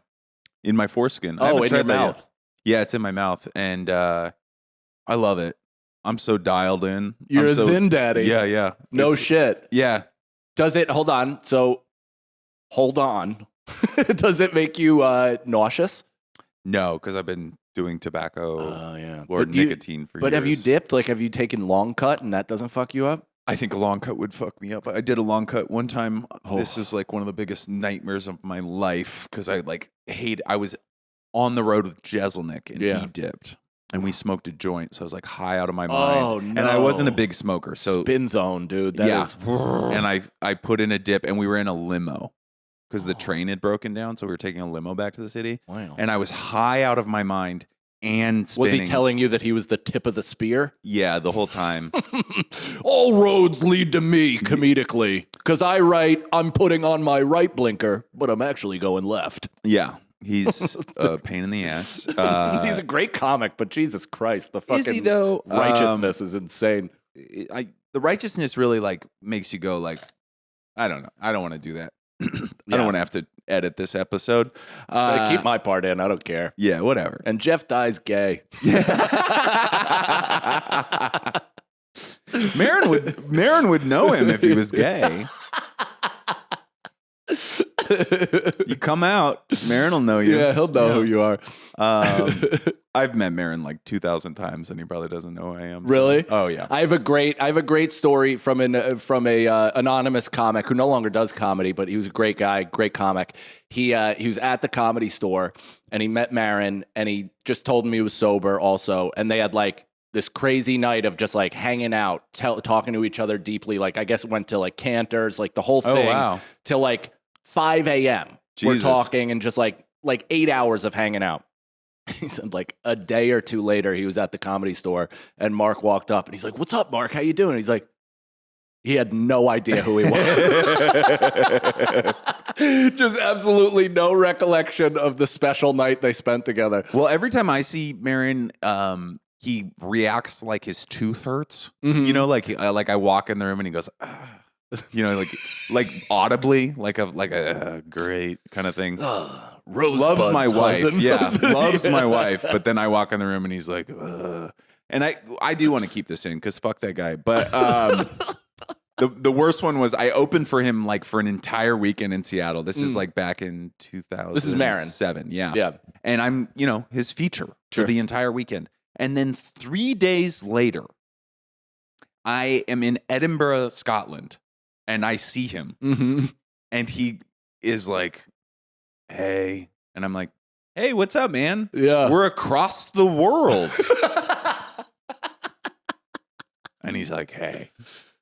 Speaker 2: In my foreskin. I
Speaker 1: Oh,
Speaker 2: haven't
Speaker 1: in
Speaker 2: tried
Speaker 1: your
Speaker 2: that yet.
Speaker 1: mouth.
Speaker 2: Yeah, it's in my mouth. And I love it. I'm so dialed in.
Speaker 1: You're
Speaker 2: I'm
Speaker 1: a
Speaker 2: so,
Speaker 1: Zen daddy.
Speaker 2: Yeah.
Speaker 1: No shit.
Speaker 2: Yeah.
Speaker 1: Does it? Hold on. So, hold on. Does it make you nauseous?
Speaker 2: No, because I've been doing tobacco
Speaker 1: Yeah.
Speaker 2: or nicotine for years.
Speaker 1: But have you dipped? Like, have you taken long cut and that doesn't fuck you up?
Speaker 2: I think a long cut would fuck me up. I did a long cut one time. This is like one of the biggest nightmares of my life because I was on the road with Jeselnik and he dipped and we smoked a joint. So I was like high out of my mind.
Speaker 1: Oh, no.
Speaker 2: And I wasn't a big smoker. So
Speaker 1: spin zone, dude. That is.
Speaker 2: And I put in a dip and we were in a limo because the train had broken down. So we were taking a limo back to the city.
Speaker 1: Wow.
Speaker 2: And I was high out of my mind. And spinning.
Speaker 1: Was he telling you that he was the tip of the spear?
Speaker 2: Yeah, the whole time.
Speaker 1: All roads lead to me, comedically. Because I'm putting on my right blinker, but I'm actually going left.
Speaker 2: Yeah, he's a pain in the ass.
Speaker 1: He's a great comic, but Jesus Christ, the fucking
Speaker 2: is he, though?
Speaker 1: righteousness is insane.
Speaker 2: The righteousness really like makes you go like, I don't know. I don't want to do that. I don't want to have to edit this episode.
Speaker 1: Keep my part in. I don't care.
Speaker 2: Yeah, whatever.
Speaker 1: And Jeff Dye's gay.
Speaker 2: Marin would know him if he was gay. You come out, Marin will know you.
Speaker 1: Yeah, he'll know who you are.
Speaker 2: I've met Marin like 2,000 times, and he probably doesn't know who I am.
Speaker 1: Really?
Speaker 2: So. Oh yeah.
Speaker 1: I have a great story from a anonymous comic who no longer does comedy, but he was a great guy, great comic. He was at the Comedy Store and he met Marin, and he just told him he was sober also, and they had like this crazy night of just like hanging out, talking to each other deeply. Like I guess it went to like Cantor's, like the whole thing.
Speaker 2: Oh, wow.
Speaker 1: Till like 5 a.m. We're talking and just like 8 hours of hanging out. He said like a day or two later, he was at the Comedy Store and Mark walked up and he's like, "What's up, Mark? How you doing?" He's like, he had no idea who he was. Just absolutely no recollection of the special night they spent together.
Speaker 2: Well, every time I see Marin, he reacts like his tooth hurts.
Speaker 1: Mm-hmm.
Speaker 2: You know, like I walk in the room and he goes, you know, like audibly, like a great kind of thing. Loves my wife, loves my wife. But then I walk in the room and he's like, and I do want to keep this in because fuck that guy. But the worst one was I opened for him like for an entire weekend in Seattle. This is like back in 2007.
Speaker 1: This is Marin.
Speaker 2: Yeah. And I'm his feature for the entire weekend. And then 3 days later, I am in Edinburgh, Scotland, and I see him.
Speaker 1: Mm-hmm.
Speaker 2: And he is like, "Hey." And I'm like, "Hey, what's up, man?
Speaker 1: Yeah.
Speaker 2: We're across the world." And he's like, "Hey."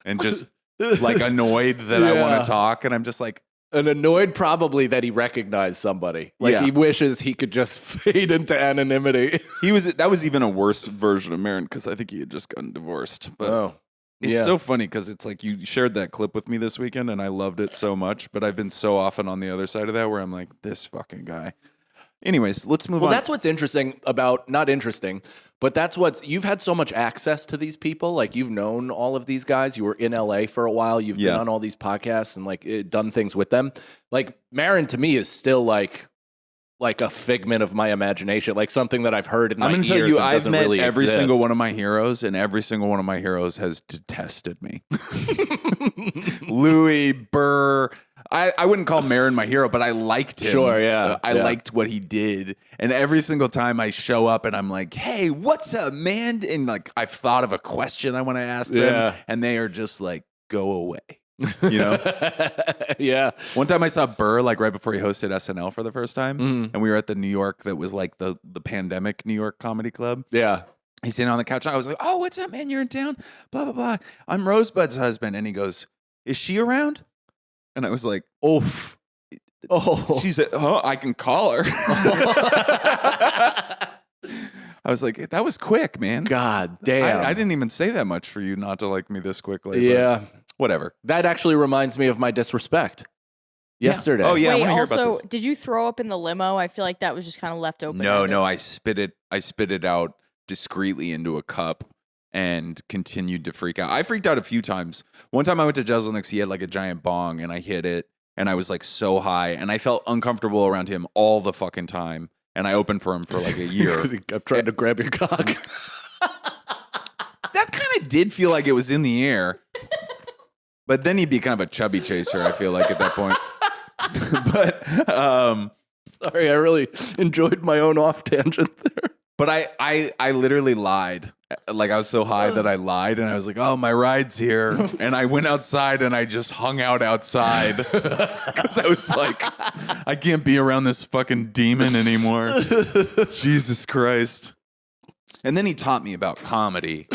Speaker 2: And just like annoyed that I want to talk. And I'm just like,
Speaker 1: and annoyed probably that he recognized somebody. Like he wishes he could just fade into anonymity.
Speaker 2: That was even a worse version of Marin because I think he had just gotten divorced. But it's so funny because it's like you shared that clip with me this weekend and I loved it so much. But I've been so often on the other side of that where I'm like, this fucking guy. Anyways, let's move on.
Speaker 1: Well, that's what's interesting about, not interesting, but you've had so much access to these people. Like you've known all of these guys. You were in LA for a while. You've been on all these podcasts and like done things with them. Like Marin to me is still like a figment of my imagination, like something that I've heard in my ears. I'm going to tell you,
Speaker 2: I've met
Speaker 1: really
Speaker 2: every
Speaker 1: exist.
Speaker 2: single one of my heroes, and every single one of my heroes has detested me. Louis, Burr. I wouldn't call Marin my hero, but I liked him.
Speaker 1: Sure, yeah.
Speaker 2: I liked what he did. And every single time I show up and I'm like, "Hey, what's up, man?" And like, I've thought of a question I want to ask them. And they are just like, "Go away." You know?
Speaker 1: Yeah.
Speaker 2: One time I saw Burr like right before he hosted SNL for the first time. And we were at the New York, that was like the pandemic New York Comedy Club.
Speaker 1: Yeah.
Speaker 2: He's sitting on the couch. And I was like, "Oh, what's up, man? You're in town? Blah, blah, blah. I'm Rosebud's husband." And he goes, "Is she around?" And I was like, "Oof." Oh, she's I can call her. I was like, that was quick, man.
Speaker 1: God damn.
Speaker 2: I didn't even say that much for you not to like me this quickly.
Speaker 1: Yeah.
Speaker 2: Whatever.
Speaker 1: That actually reminds me of my disrespect yesterday.
Speaker 2: Oh, yeah.
Speaker 3: Wait,
Speaker 2: I want to hear
Speaker 3: also,
Speaker 2: about this.
Speaker 3: did you throw up in the limo? I feel like that was just kind of left open.
Speaker 2: No. I spit it out discreetly into a cup and continued to freak out. I freaked out a few times. One time I went to Jeselnik's, he had like a giant bong and I hit it and I was like so high and I felt uncomfortable around him all the fucking time. And I opened for him for like a year.
Speaker 1: Because he kept trying to grab your cock.
Speaker 2: That it did feel like it was in the air. But then he'd be kind of a chubby chaser, I feel like, at that point. But
Speaker 1: sorry, I really enjoyed my own off tangent there.
Speaker 2: But I literally lied. Like, I was so high that I lied, and I was like, oh, my ride's here. And I went outside, and I just hung out outside. Because I was like, I can't be around this fucking demon anymore. Jesus Christ. And then he taught me about comedy.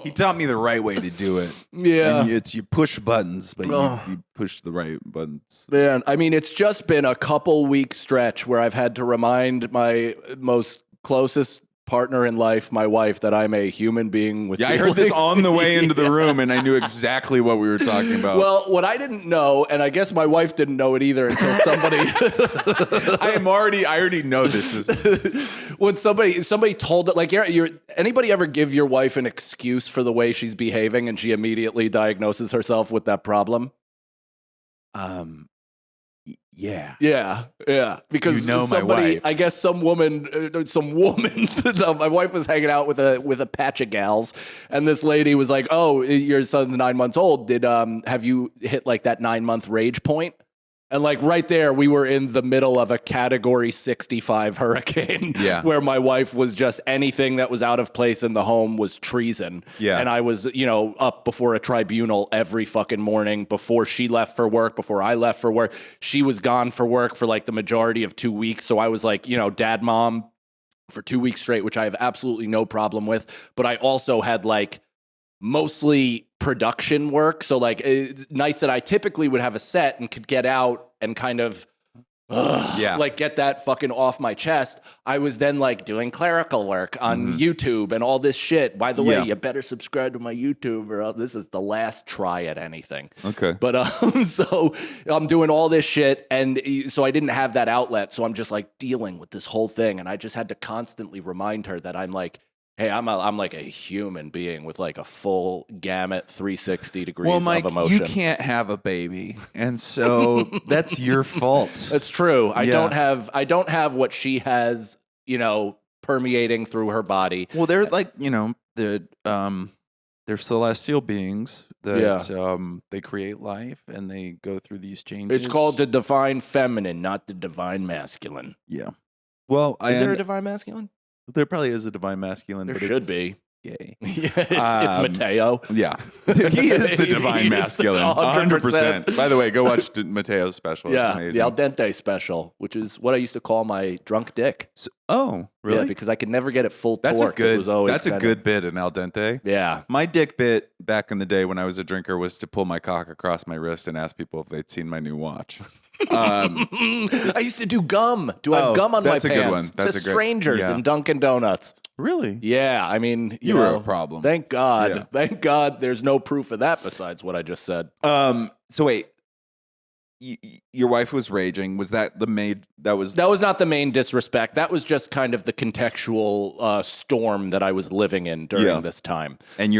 Speaker 2: He taught me the right way to do it.
Speaker 1: Yeah.
Speaker 2: And you push buttons, but you push the right buttons.
Speaker 1: Man, I mean, it's just been a couple week stretch where I've had to remind my most closest partner in life, my wife, that I'm a human being with
Speaker 2: I heard this on the way into the room, and I knew exactly what we were talking about.
Speaker 1: Well, what I didn't know, and I guess my wife didn't know it either until somebody
Speaker 2: I already know this is
Speaker 1: when somebody told it, like, anybody ever give your wife an excuse for the way she's behaving and she immediately diagnoses herself with that problem?
Speaker 2: Yeah.
Speaker 1: Yeah. Because
Speaker 2: you know
Speaker 1: somebody,
Speaker 2: my wife.
Speaker 1: I guess some woman, my wife was hanging out with a patch of gals, and this lady was like, "Oh, your son's 9 months old. Have you hit like that 9-month rage point?" And like right there, we were in the middle of a Category 65 hurricane, where my wife was just anything that was out of place in the home was treason.
Speaker 2: Yeah.
Speaker 1: And I was, up before a tribunal every fucking morning before she left for work, before I left for work. She was gone for work for like the majority of 2 weeks. So I was like, dad, mom for 2 weeks straight, which I have absolutely no problem with. But I also had like mostly production work. So like nights that I typically would have a set and could get out and kind of like get that fucking off my chest. I was then like doing clerical work on YouTube and all this shit. By the way, you better subscribe to my YouTube or else this is the last try at anything.
Speaker 2: Okay.
Speaker 1: But so I'm doing all this shit, and so I didn't have that outlet. So I'm just like dealing with this whole thing, and I just had to constantly remind her that I'm like, hey, I'm like a human being with like a full gamut 360 degrees
Speaker 2: well, Mike,
Speaker 1: of emotion.
Speaker 2: You can't have a baby, and so that's your fault.
Speaker 1: That's true. I don't have what she has, permeating through her body.
Speaker 2: Well, they're like, they're celestial beings that they create life and they go through these changes.
Speaker 1: It's called the divine feminine, not the divine masculine.
Speaker 2: Yeah. Well,
Speaker 1: is there a divine masculine?
Speaker 2: There probably is a divine masculine.
Speaker 1: There should be.
Speaker 2: Gay.
Speaker 1: Yeah, it's Mateo.
Speaker 2: Yeah. He is the divine masculine. 100%. By the way, go watch Mateo's special.
Speaker 1: Yeah,
Speaker 2: it's amazing.
Speaker 1: the Al Dente special, which is what I used to call my drunk dick.
Speaker 2: Oh, really?
Speaker 1: Yeah, because I could never get it full
Speaker 2: that's
Speaker 1: torque. That's
Speaker 2: a good bit in Al Dente.
Speaker 1: Yeah.
Speaker 2: My dick bit back in the day when I was a drinker was to pull my cock across my wrist and ask people if they'd seen my new watch.
Speaker 1: I used to do gum. Do I have gum on my pants?
Speaker 2: That's a good one. That's
Speaker 1: to strangers in Dunkin' Donuts.
Speaker 2: Really?
Speaker 1: Yeah, I mean,
Speaker 2: you were a problem.
Speaker 1: Thank God. Yeah. Thank God there's no proof of that besides what I just said.
Speaker 2: So wait. Your wife was raging. Was that the main? That was
Speaker 1: not the main disrespect. That was just kind of the contextual storm that I was living in during this time.
Speaker 2: And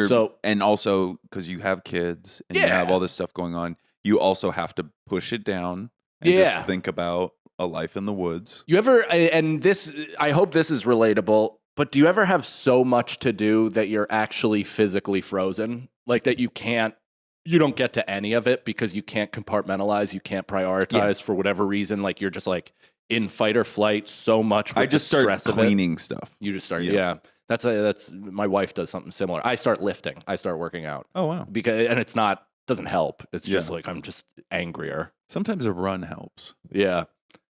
Speaker 2: and also because you have kids and you have all this stuff going on, you also have to push it down and just think about a life in the woods.
Speaker 1: You ever? And this, I hope this is relatable. But do you ever have so much to do that you're actually physically frozen, like that you don't get to any of it because you can't compartmentalize, you can't prioritize for whatever reason. Like you're just like in fight or flight so much. With
Speaker 2: I just
Speaker 1: the stress
Speaker 2: start cleaning stuff.
Speaker 1: You just start, That's my wife does something similar. I start lifting. I start working out.
Speaker 2: Oh wow!
Speaker 1: And it's doesn't help. It's just like I'm just angrier.
Speaker 2: Sometimes a run helps.
Speaker 1: Yeah.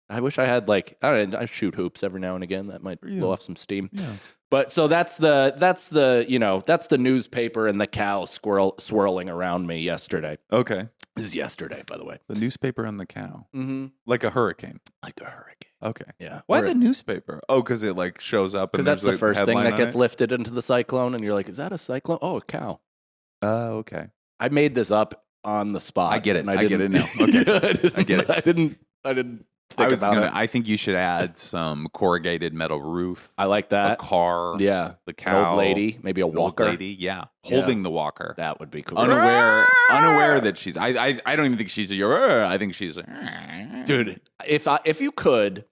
Speaker 1: I wish I had I shoot hoops every now and again. That might blow off some steam. Yeah. But so that's the newspaper and the cow swirling around me yesterday.
Speaker 2: Okay.
Speaker 1: This is yesterday, by the way.
Speaker 2: The newspaper and the cow.
Speaker 1: Mm-hmm.
Speaker 2: Like a hurricane.
Speaker 1: Like a hurricane.
Speaker 2: Okay.
Speaker 1: Yeah.
Speaker 2: Why the newspaper? Oh, because it like shows up.
Speaker 1: Because that's the first thing that gets lifted into the cyclone, and you're like, is that a cyclone? Oh, a cow.
Speaker 2: Oh, okay.
Speaker 1: I made this up on the spot.
Speaker 2: I get it. I get it now. Okay. I get it.
Speaker 1: I didn't.
Speaker 2: I think you should add some corrugated metal roof.
Speaker 1: I like that.
Speaker 2: A car.
Speaker 1: Yeah.
Speaker 2: The cow.
Speaker 1: An old lady. Maybe a walker.
Speaker 2: Old lady. Yeah. Holding the walker.
Speaker 1: That would be cool.
Speaker 2: Unaware that she's. I don't even think she's I think she's.
Speaker 1: Dude, if you could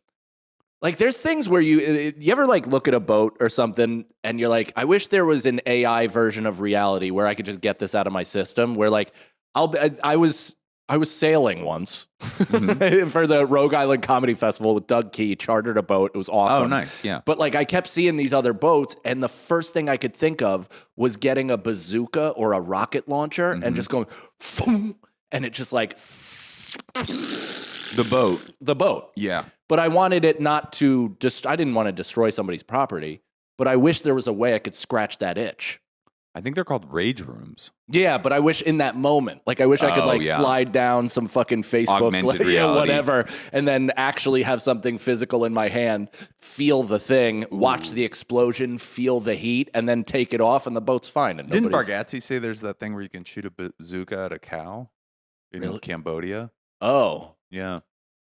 Speaker 1: Like there's things where you ever like look at a boat or something and you're like, I wish there was an AI version of reality where I could just get this out of my system. Where like I was sailing once for the Rogue Island Comedy Festival with Doug Key, chartered a boat. It was awesome.
Speaker 2: Oh, nice. Yeah.
Speaker 1: But like I kept seeing these other boats, and the first thing I could think of was getting a bazooka or a rocket launcher and just going, boom, and it just like
Speaker 2: the boat. Yeah.
Speaker 1: But I wanted it not to I didn't want to destroy somebody's property, but I wish there was a way I could scratch that itch.
Speaker 2: I think they're called rage rooms.
Speaker 1: Yeah, but I wish in that moment, like I wish I could slide down some fucking Facebook,
Speaker 2: augmented reality,
Speaker 1: whatever, and then actually have something physical in my hand, feel the thing, watch the explosion, feel the heat, and then take it off, and the boat's fine. And
Speaker 2: didn't Bargatze say there's that thing where you can shoot a bazooka at a cow in Cambodia?
Speaker 1: Oh,
Speaker 2: yeah.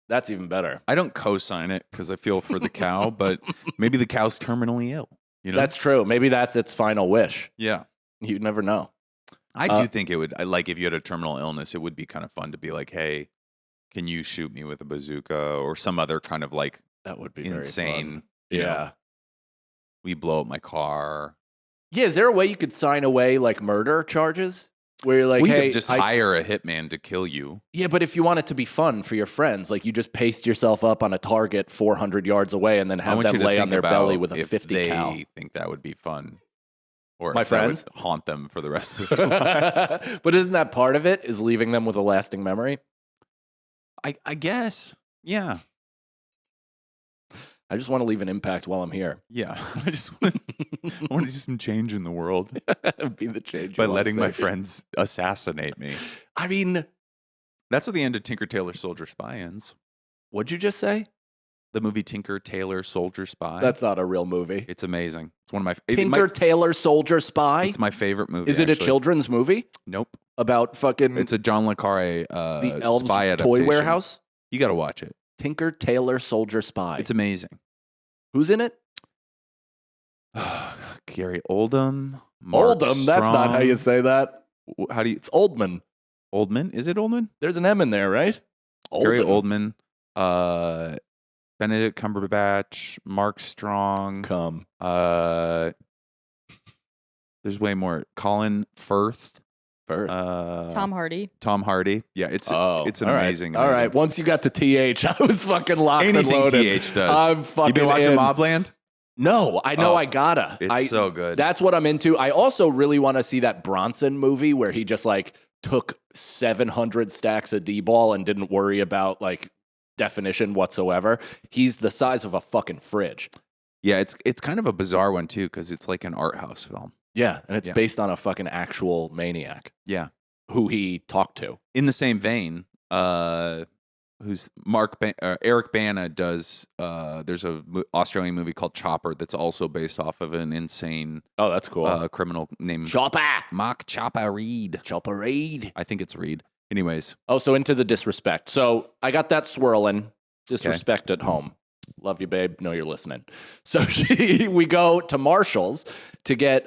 Speaker 1: That's even better.
Speaker 2: I don't co-sign it because I feel for the cow, but maybe the cow's terminally ill. You know?
Speaker 1: That's true. Maybe that's its final wish.
Speaker 2: Yeah.
Speaker 1: You never know.
Speaker 2: I do think it would, like, if you had a terminal illness, it would be kind of fun to be like, hey, can you shoot me with a bazooka or some other kind of like
Speaker 1: that would be
Speaker 2: insane.
Speaker 1: Very fun.
Speaker 2: You know, we blow up my car.
Speaker 1: Yeah. Is there a way you could sign away like murder charges? Where you're like, hey,
Speaker 2: just hire a hitman to kill you.
Speaker 1: Yeah, but if you want it to be fun for your friends, like you just paste yourself up on a target 400 yards away and then have them lay on their belly with a 50 cal.
Speaker 2: They think that would be fun. Or
Speaker 1: my friends
Speaker 2: would haunt them for the rest of their lives.
Speaker 1: But isn't that part of it? Is leaving them with a lasting memory?
Speaker 2: I guess. Yeah.
Speaker 1: I just want to leave an impact while I'm here.
Speaker 2: Yeah. I just want to do some change in the world.
Speaker 1: Be the change.
Speaker 2: By letting my friends assassinate me.
Speaker 1: I mean,
Speaker 2: that's what the end of Tinker, Tailor, Soldier, Spy ends.
Speaker 1: What'd you just say?
Speaker 2: The movie Tinker, Tailor, Soldier, Spy.
Speaker 1: That's not a real movie.
Speaker 2: It's amazing. It's one of my
Speaker 1: Tinker, Tailor, Soldier, Spy.
Speaker 2: It's my favorite movie.
Speaker 1: Is it a children's movie?
Speaker 2: Nope.
Speaker 1: About fucking.
Speaker 2: It's a John le Carre
Speaker 1: the Elves
Speaker 2: spy adaptation.
Speaker 1: Toy Warehouse.
Speaker 2: You got to watch it.
Speaker 1: Tinker, Tailor, Soldier, Spy.
Speaker 2: It's amazing.
Speaker 1: Who's in it?
Speaker 2: Gary Oldham. Mark
Speaker 1: Oldham.
Speaker 2: Strong.
Speaker 1: That's not how you say that.
Speaker 2: How do you?
Speaker 1: It's Oldman.
Speaker 2: Oldman? Is it Oldman?
Speaker 1: There's an M in there, right?
Speaker 2: Gary Oldman. Benedict Cumberbatch. Mark Strong. There's way more. Colin Firth.
Speaker 3: Tom Hardy.
Speaker 2: Tom Hardy. Yeah, it's an amazing.
Speaker 1: All right. Once you got to TH, I was fucking locked and loaded.
Speaker 2: Anything TH does.
Speaker 1: I'm fucking
Speaker 2: You been watching Mobland?
Speaker 1: No, I know I gotta.
Speaker 2: It's so good.
Speaker 1: That's what I'm into. I also really want to see that Bronson movie where he just like took 700 stacks of D-ball and didn't worry about like definition whatsoever. He's the size of a fucking fridge.
Speaker 2: Yeah, it's kind of a bizarre one too because it's like an art house film.
Speaker 1: Yeah, and it's based on a fucking actual maniac.
Speaker 2: Yeah,
Speaker 1: who he talked to.
Speaker 2: In the same vein, who's Eric Bana does. There's a Australian movie called Chopper that's also based off of an insane.
Speaker 1: Oh, that's cool.
Speaker 2: Criminal named
Speaker 1: Chopper.
Speaker 2: Mark Chopper Reed.
Speaker 1: Chopper Reed.
Speaker 2: I think it's Reed. Anyways.
Speaker 1: Oh, so into the disrespect. So I got that swirling. Disrespect at home. Love you, babe. Know you're listening. So we go to Marshall's to get.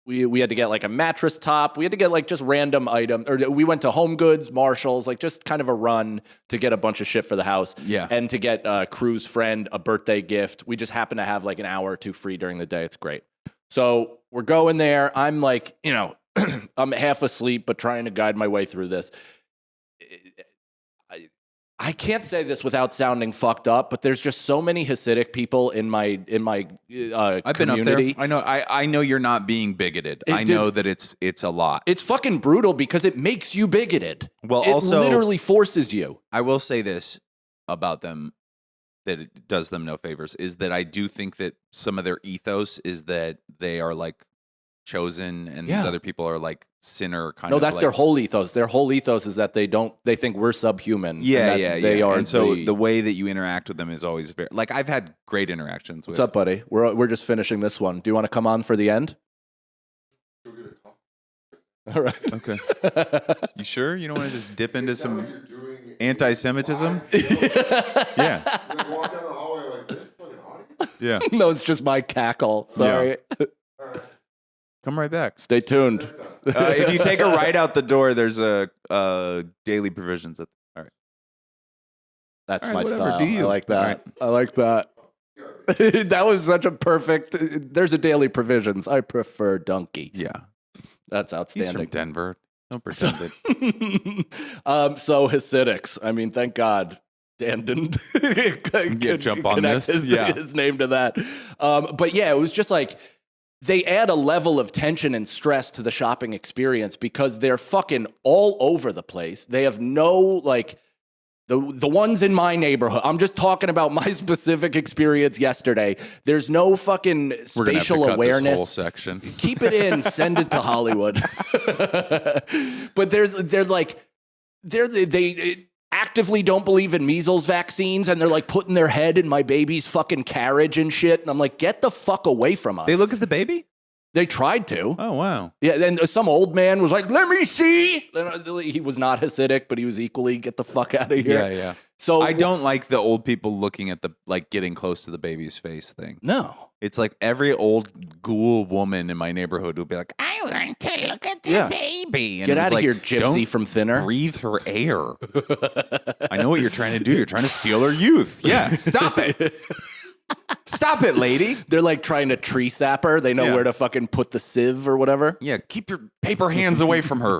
Speaker 1: We had to get like a mattress top. We had to get like just random item, or we went to Home Goods, Marshall's, like just kind of a run to get a bunch of shit for the house.
Speaker 2: Yeah.
Speaker 1: And to get Crew's friend a birthday gift. We just happen to have like an hour or two free during the day. It's great. So we're going there. I'm like, I'm half asleep, but trying to guide my way through this. I can't say this without sounding fucked up, but there's just so many Hasidic people in my
Speaker 2: I've been
Speaker 1: community.
Speaker 2: up there. I know you're not being bigoted. I know that it's a lot.
Speaker 1: It's fucking brutal because it makes you bigoted.
Speaker 2: Well,
Speaker 1: it
Speaker 2: also
Speaker 1: literally forces you.
Speaker 2: I will say this about them that it does them no favors is that I do think that some of their ethos is that they are like chosen and these other people are like sinner kind of.
Speaker 1: No, that's their whole ethos. Their whole ethos is that they think we're subhuman. They are.
Speaker 2: And so the way that you interact with them is always very like I've had great interactions with.
Speaker 1: What's up, buddy? We're just finishing this one. Do you want to come on for the end? All right.
Speaker 2: Okay. You sure? You don't want to just dip into some anti-Semitism? Yeah.
Speaker 4: You walk down the hallway like this fucking audience?
Speaker 2: Yeah.
Speaker 1: No, it's just my cackle. Sorry.
Speaker 4: All right.
Speaker 2: Come right back.
Speaker 1: Stay tuned.
Speaker 2: If you take a right out the door, there's a daily provisions. All right.
Speaker 1: That's
Speaker 2: All
Speaker 1: my
Speaker 2: right, whatever.
Speaker 1: style.
Speaker 2: Do you?
Speaker 1: I like that.
Speaker 2: All right.
Speaker 1: I like that. That was such a perfect. There's a daily provisions. I prefer donkey.
Speaker 2: Yeah.
Speaker 1: That's
Speaker 2: He's
Speaker 1: outstanding.
Speaker 2: from Denver. Don't pretend it.
Speaker 1: So Hasidics. I mean, thank God Dan didn't
Speaker 2: jump on
Speaker 1: connect
Speaker 2: this.
Speaker 1: his name to that. But yeah, it was just like they add a level of tension and stress to the shopping experience because they're fucking all over the place. They have no like the ones in my neighborhood. I'm just talking about my specific experience yesterday. There's no fucking
Speaker 2: We're gonna have to
Speaker 1: spatial
Speaker 2: cut
Speaker 1: awareness.
Speaker 2: this whole section.
Speaker 1: Keep it in, send it to Hollywood. But they actively don't believe in measles vaccines, and they're like putting their head in my baby's fucking carriage and shit. And I'm like, get the fuck away from us.
Speaker 2: They look at the baby?
Speaker 1: They tried to.
Speaker 2: Oh, wow.
Speaker 1: Yeah, then some old man was like, let me see. He was not Hasidic, but he was equally, get the fuck out of here.
Speaker 2: Yeah.
Speaker 1: So
Speaker 2: I don't like the old people looking at the, like, getting close to the baby's face thing.
Speaker 1: No.
Speaker 2: It's like every old ghoul woman in my neighborhood will be like, I want to look at the baby. And
Speaker 1: Get
Speaker 2: it was
Speaker 1: out of
Speaker 2: like,
Speaker 1: here, gypsy
Speaker 2: don't
Speaker 1: from Thinner.
Speaker 2: breathe her air. I know what you're trying to do. You're trying to steal her youth. Yeah, stop it. Stop it, lady.
Speaker 1: They're like trying to tree sap her. They know
Speaker 2: Yeah.
Speaker 1: where to fucking put the sieve or whatever.
Speaker 2: Yeah, keep your paper hands away from her.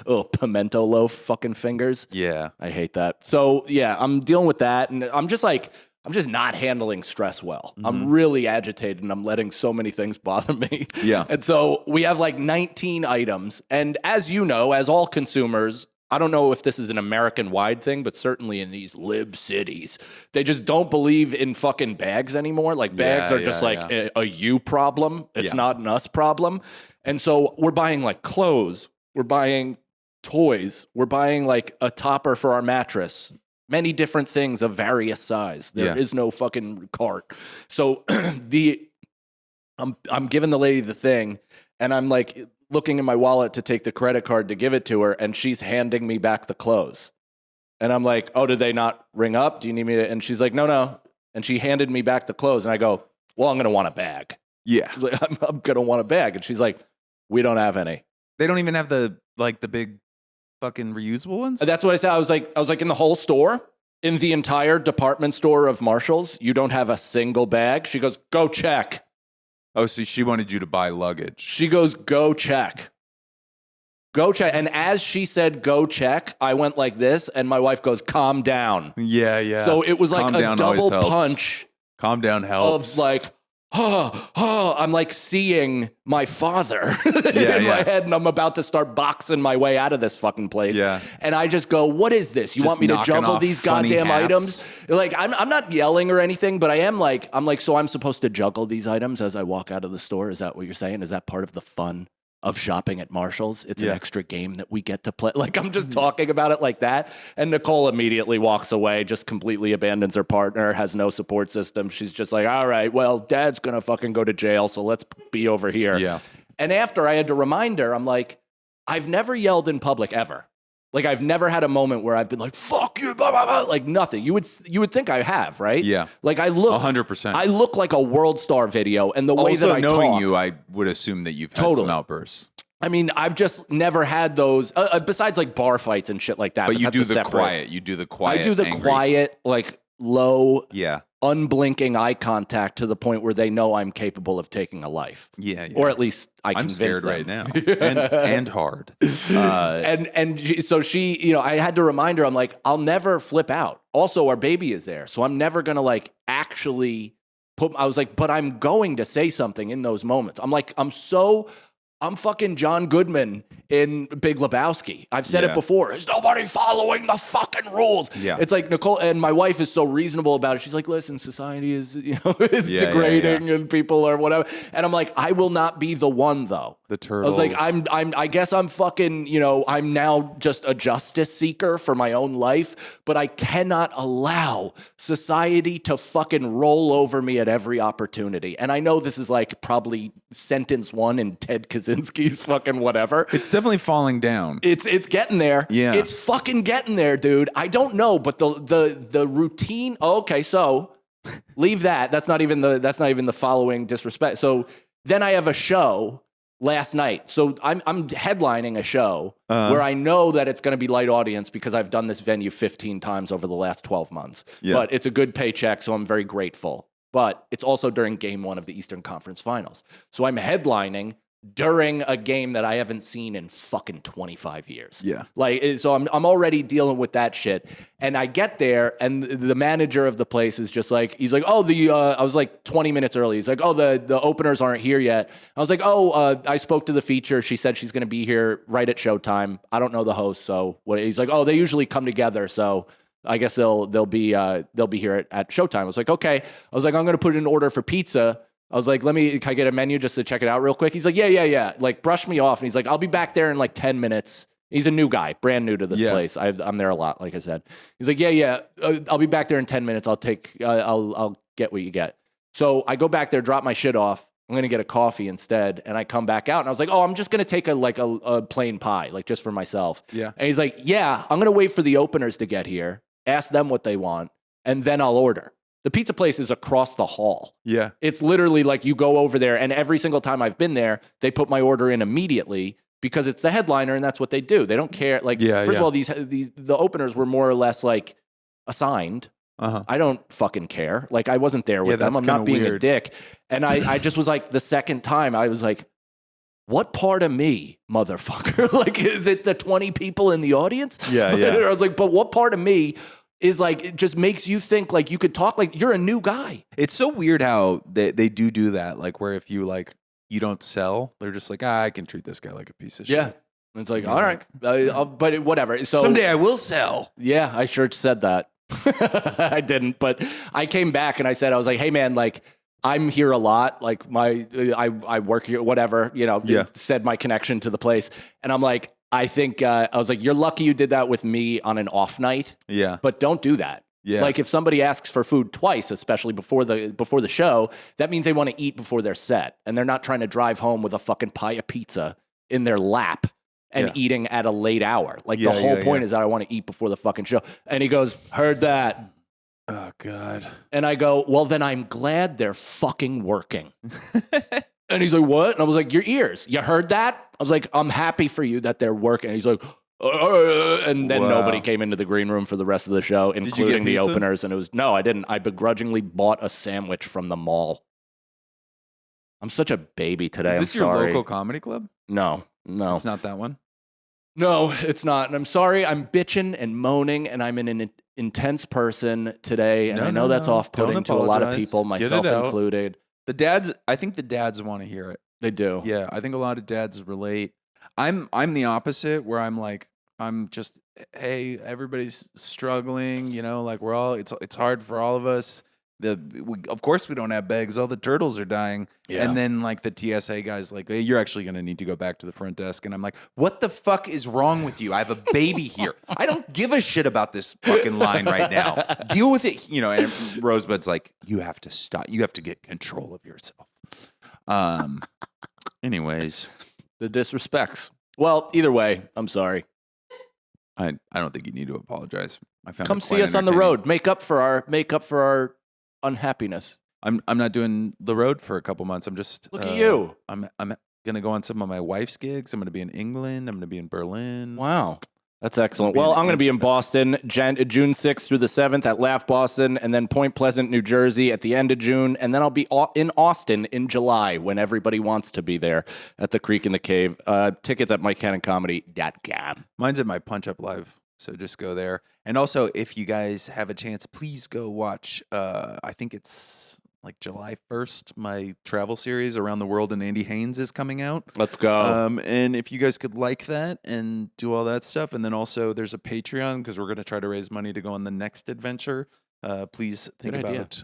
Speaker 1: Oh, pimento loaf fucking fingers.
Speaker 2: Yeah.
Speaker 1: I hate that. So yeah, I'm dealing with that. And I'm just not handling stress well. I'm really agitated and I'm letting so many things bother me.
Speaker 2: Yeah.
Speaker 1: And so we have like 19 items. And as you know, as all consumers, I don't know if this is an American-wide thing, but certainly in these lib cities, they just don't believe in fucking bags anymore. Like bags are just like a you problem. It's not an us problem. And so we're buying like clothes. We're buying toys. We're buying like a topper for our mattress. Many different things of various size. There is no fucking cart. So I'm giving the lady the thing, and I'm like looking in my wallet to take the credit card to give it to her, and she's handing me back the clothes. And I'm like, oh, did they not ring up? Do you need me to? And she's like, no. And she handed me back the clothes, and I go, well, I'm going to want a bag.
Speaker 2: Yeah.
Speaker 1: She's like, I'm going to want a bag. And she's like, we don't have any.
Speaker 2: They don't even have the big fucking reusable ones?
Speaker 1: That's what I said. I was like in the whole store, in the entire department store of Marshalls, you don't have a single bag. She goes, go check.
Speaker 2: Oh, so she wanted you to buy luggage.
Speaker 1: She goes, go check. Go check. And as she said, go check, I went like this, and my wife goes, calm down.
Speaker 2: Yeah.
Speaker 1: So it was like
Speaker 2: Calm
Speaker 1: a
Speaker 2: down always
Speaker 1: double
Speaker 2: helps.
Speaker 1: punch
Speaker 2: Calm down helps.
Speaker 1: of like, I'm like seeing my father in my head, and I'm about to start boxing my way out of this fucking place.
Speaker 2: Yeah.
Speaker 1: And I just go, what is this? You
Speaker 2: Just
Speaker 1: want me to
Speaker 2: knocking
Speaker 1: juggle
Speaker 2: off
Speaker 1: these
Speaker 2: funny
Speaker 1: goddamn
Speaker 2: hats?
Speaker 1: items? Like, I'm not yelling or anything, but I'm like, so I'm supposed to juggle these items as I walk out of the store? Is that what you're saying? Is that part of the fun of shopping at Marshalls? It's an extra game that we get to play. Like, I'm just talking about it like that. And Nicole immediately walks away, just completely abandons her partner, has no support system. She's just like, all right, well, dad's going to fucking go to jail, so let's be over here.
Speaker 2: Yeah.
Speaker 1: And after I had to remind her, I'm like, I've never yelled in public ever. Like, I've never had a moment where I've been like, fuck you, blah, blah, blah. Like, nothing. You would think I have, right?
Speaker 2: Yeah.
Speaker 1: Like, I look
Speaker 2: 100%.
Speaker 1: I look like a World Star video, and the way
Speaker 2: Also,
Speaker 1: that I
Speaker 2: knowing
Speaker 1: talk,
Speaker 2: you, I would assume that you've had some outbursts.
Speaker 1: I mean, I've just never had those, besides like bar fights and shit like that.
Speaker 2: But you
Speaker 1: that's
Speaker 2: do
Speaker 1: a
Speaker 2: the
Speaker 1: separate-
Speaker 2: quiet. You do the quiet.
Speaker 1: I do the
Speaker 2: angry.
Speaker 1: quiet, like low,
Speaker 2: Yeah.
Speaker 1: unblinking eye contact to the point where they know I'm capable of taking a life.
Speaker 2: Yeah.
Speaker 1: Or at least I
Speaker 2: I'm
Speaker 1: convince
Speaker 2: scared
Speaker 1: them.
Speaker 2: right now. and hard.
Speaker 1: So she, I had to remind her, I'm like, I'll never flip out. Also, our baby is there. So I'm never going to like actually I was like, but I'm going to say something in those moments. I'm like, I'm fucking John Goodman in Big Lebowski. I've said it before. Is nobody following the fucking rules?
Speaker 2: Yeah.
Speaker 1: It's like Nicole, and my wife is so reasonable about it. She's like, listen, society is, is degrading and people are whatever. And I'm like, I will not be the one though.
Speaker 2: The turtles.
Speaker 1: I was like, I guess I'm fucking, I'm now just a justice seeker for my own life, but I cannot allow society to fucking roll over me at every opportunity. And I know this is like probably sentence one in Ted Kaczynski's fucking whatever.
Speaker 2: It's definitely falling down.
Speaker 1: It's getting there.
Speaker 2: Yeah.
Speaker 1: It's fucking getting there, dude. I don't know, but the routine. Oh, okay, so leave that. That's not even the following disrespect. So then I have a show last night. So I'm headlining a show where I know that it's going to be light audience because I've done this venue 15 times over the last 12 months.
Speaker 2: Yeah.
Speaker 1: But it's a good paycheck, so I'm very grateful. But it's also during game 1 of the Eastern Conference Finals. So I'm headlining during a game that I haven't seen in fucking 25 years.
Speaker 2: Yeah.
Speaker 1: Like, so I'm already dealing with that shit. And I get there, and the manager of the place is just like, he's like, oh, I was like 20 minutes early. He's like, oh, the openers aren't here yet. I was like, oh, I spoke to the feature. She said she's going to be here right at showtime. I don't know the host. So what? He's like, oh, they usually come together. So I guess they'll be here at showtime. I was like, okay. I was like, I'm going to put in an order for pizza. I was like, can I get a menu just to check it out real quick? He's like, yeah. Like, brush me off. And he's like, I'll be back there in like 10 minutes. He's a new guy, brand new to this place. I'm there a lot, like I said. He's like, yeah. I'll be back there in 10 minutes. I'll get what you get. So I go back there, drop my shit off. I'm going to get a coffee instead. And I come back out and I was like, oh, I'm just going to take a plain pie, like just for myself.
Speaker 2: Yeah.
Speaker 1: And he's like, yeah, I'm going to wait for the openers to get here, ask them what they want, and then I'll order. The pizza place is across the hall. Yeah. It's literally like you go over there, and every single time I've been there, they put my order in immediately because it's the headliner, and that's what they do. They don't care. Like, first of all, the openers were more or less like assigned. I don't fucking care. Like, I wasn't there with them. I'm not being a dick. And I just was like, the second time, I was like, what part of me, motherfucker? Like, is it the 20 people in the audience? Yeah. I was like, but what part of me is like, it just makes you think like you could talk like you're a new guy.
Speaker 2: It's so weird how they do that. Like, where if you don't sell, they're just like, I can treat this guy like a piece of shit.
Speaker 1: Yeah. And it's like, all right, but whatever. So
Speaker 2: someday I will sell.
Speaker 1: Yeah, I sure said that. I didn't, but I came back and I was like, hey man, like, I'm here a lot. Like I work here, whatever, said my connection to the place. And I'm like, I think, I was like, you're lucky you did that with me on an off night. Yeah. But don't do that. Yeah. Like, if somebody asks for food twice, especially before the show, that means they want to eat before they're set. And they're not trying to drive home with a fucking pie of pizza in their lap and eating at a late hour. Like, the whole point is that I want to eat before the fucking show. And he goes, heard that.
Speaker 2: Oh, God.
Speaker 1: And I go, well, then I'm glad they're fucking working. And he's like, what? And I was like, your ears. You heard that? I was like, I'm happy for you that they're working. And he's like, and then nobody came into the green room for the rest of the show, including the openers. And no, I didn't. I begrudgingly bought a sandwich from the mall. I'm such a baby today.
Speaker 2: Is this your local comedy club?
Speaker 1: No.
Speaker 2: It's not that one?
Speaker 1: No, it's not. And I'm sorry. I'm bitching and moaning, and I'm an intense person today. And I know that's off-putting to a lot of people, myself included.
Speaker 2: I think the dads want to hear it.
Speaker 1: They do.
Speaker 2: Yeah, I think a lot of dads relate. I'm the opposite, where I'm just, hey, everybody's struggling, like we're all, it's hard for all of us. Of course we don't have bags. All the turtles are dying. Yeah. And then like the TSA guy's like, hey, you're actually going to need to go back to the front desk. And I'm like, what the fuck is wrong with you? I have a baby here. I don't give a shit about this fucking line right now. Deal with it. And Rosebud's like, you have to stop. You have to get control of yourself. Anyways,
Speaker 1: the disrespects. Well, either way, I'm sorry.
Speaker 2: I don't think you need to apologize.
Speaker 1: Come see us on the road. Make up for our unhappiness.
Speaker 2: I'm not doing the road for a couple months. I'm just
Speaker 1: look at you.
Speaker 2: I'm gonna go on some of my wife's gigs. I'm gonna be in England. I'm gonna be in Berlin.
Speaker 1: Wow. That's excellent. Well, I'm going to be in Boston June 6th through the 7th at Laugh Boston, and then Point Pleasant, New Jersey at the end of June. And then I'll be in Austin in July when everybody wants to be there at the Creek in the Cave. Tickets at MikeCannonComedy.com.
Speaker 2: Mine's at my punchup.live, so just go there. And also, if you guys have a chance, please go watch, I think it's like July 1st, my travel series Around the World and Andy Haynes is coming out.
Speaker 1: Let's go.
Speaker 2: And if you guys could like that and do all that stuff, and then also there's a Patreon because we're going to try to raise money to go on the next adventure. Please think about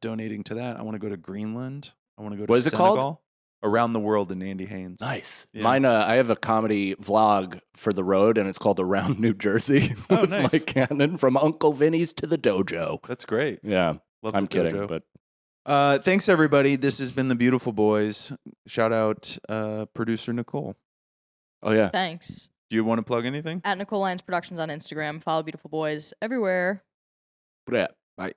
Speaker 2: donating to that. I want to go to Greenland. I want to go to Senegal. What is it called? Around the World and Andy Haynes.
Speaker 1: Nice. Yeah. Mine, I have a comedy vlog for the road, and it's called Around New Jersey with nice. Mike Cannon, from Uncle Vinny's to the dojo.
Speaker 2: That's great.
Speaker 1: Yeah.
Speaker 2: Love
Speaker 1: I'm kidding,
Speaker 2: dojo.
Speaker 1: But...
Speaker 2: thanks, everybody. This has been The Beautiful Boys. Shout out producer Nicole.
Speaker 1: Oh, yeah.
Speaker 3: Thanks.
Speaker 2: Do you want to plug anything?
Speaker 3: At Nicole Lyons Productions on Instagram. Follow Beautiful Boys everywhere.
Speaker 1: Yeah.
Speaker 2: Bye.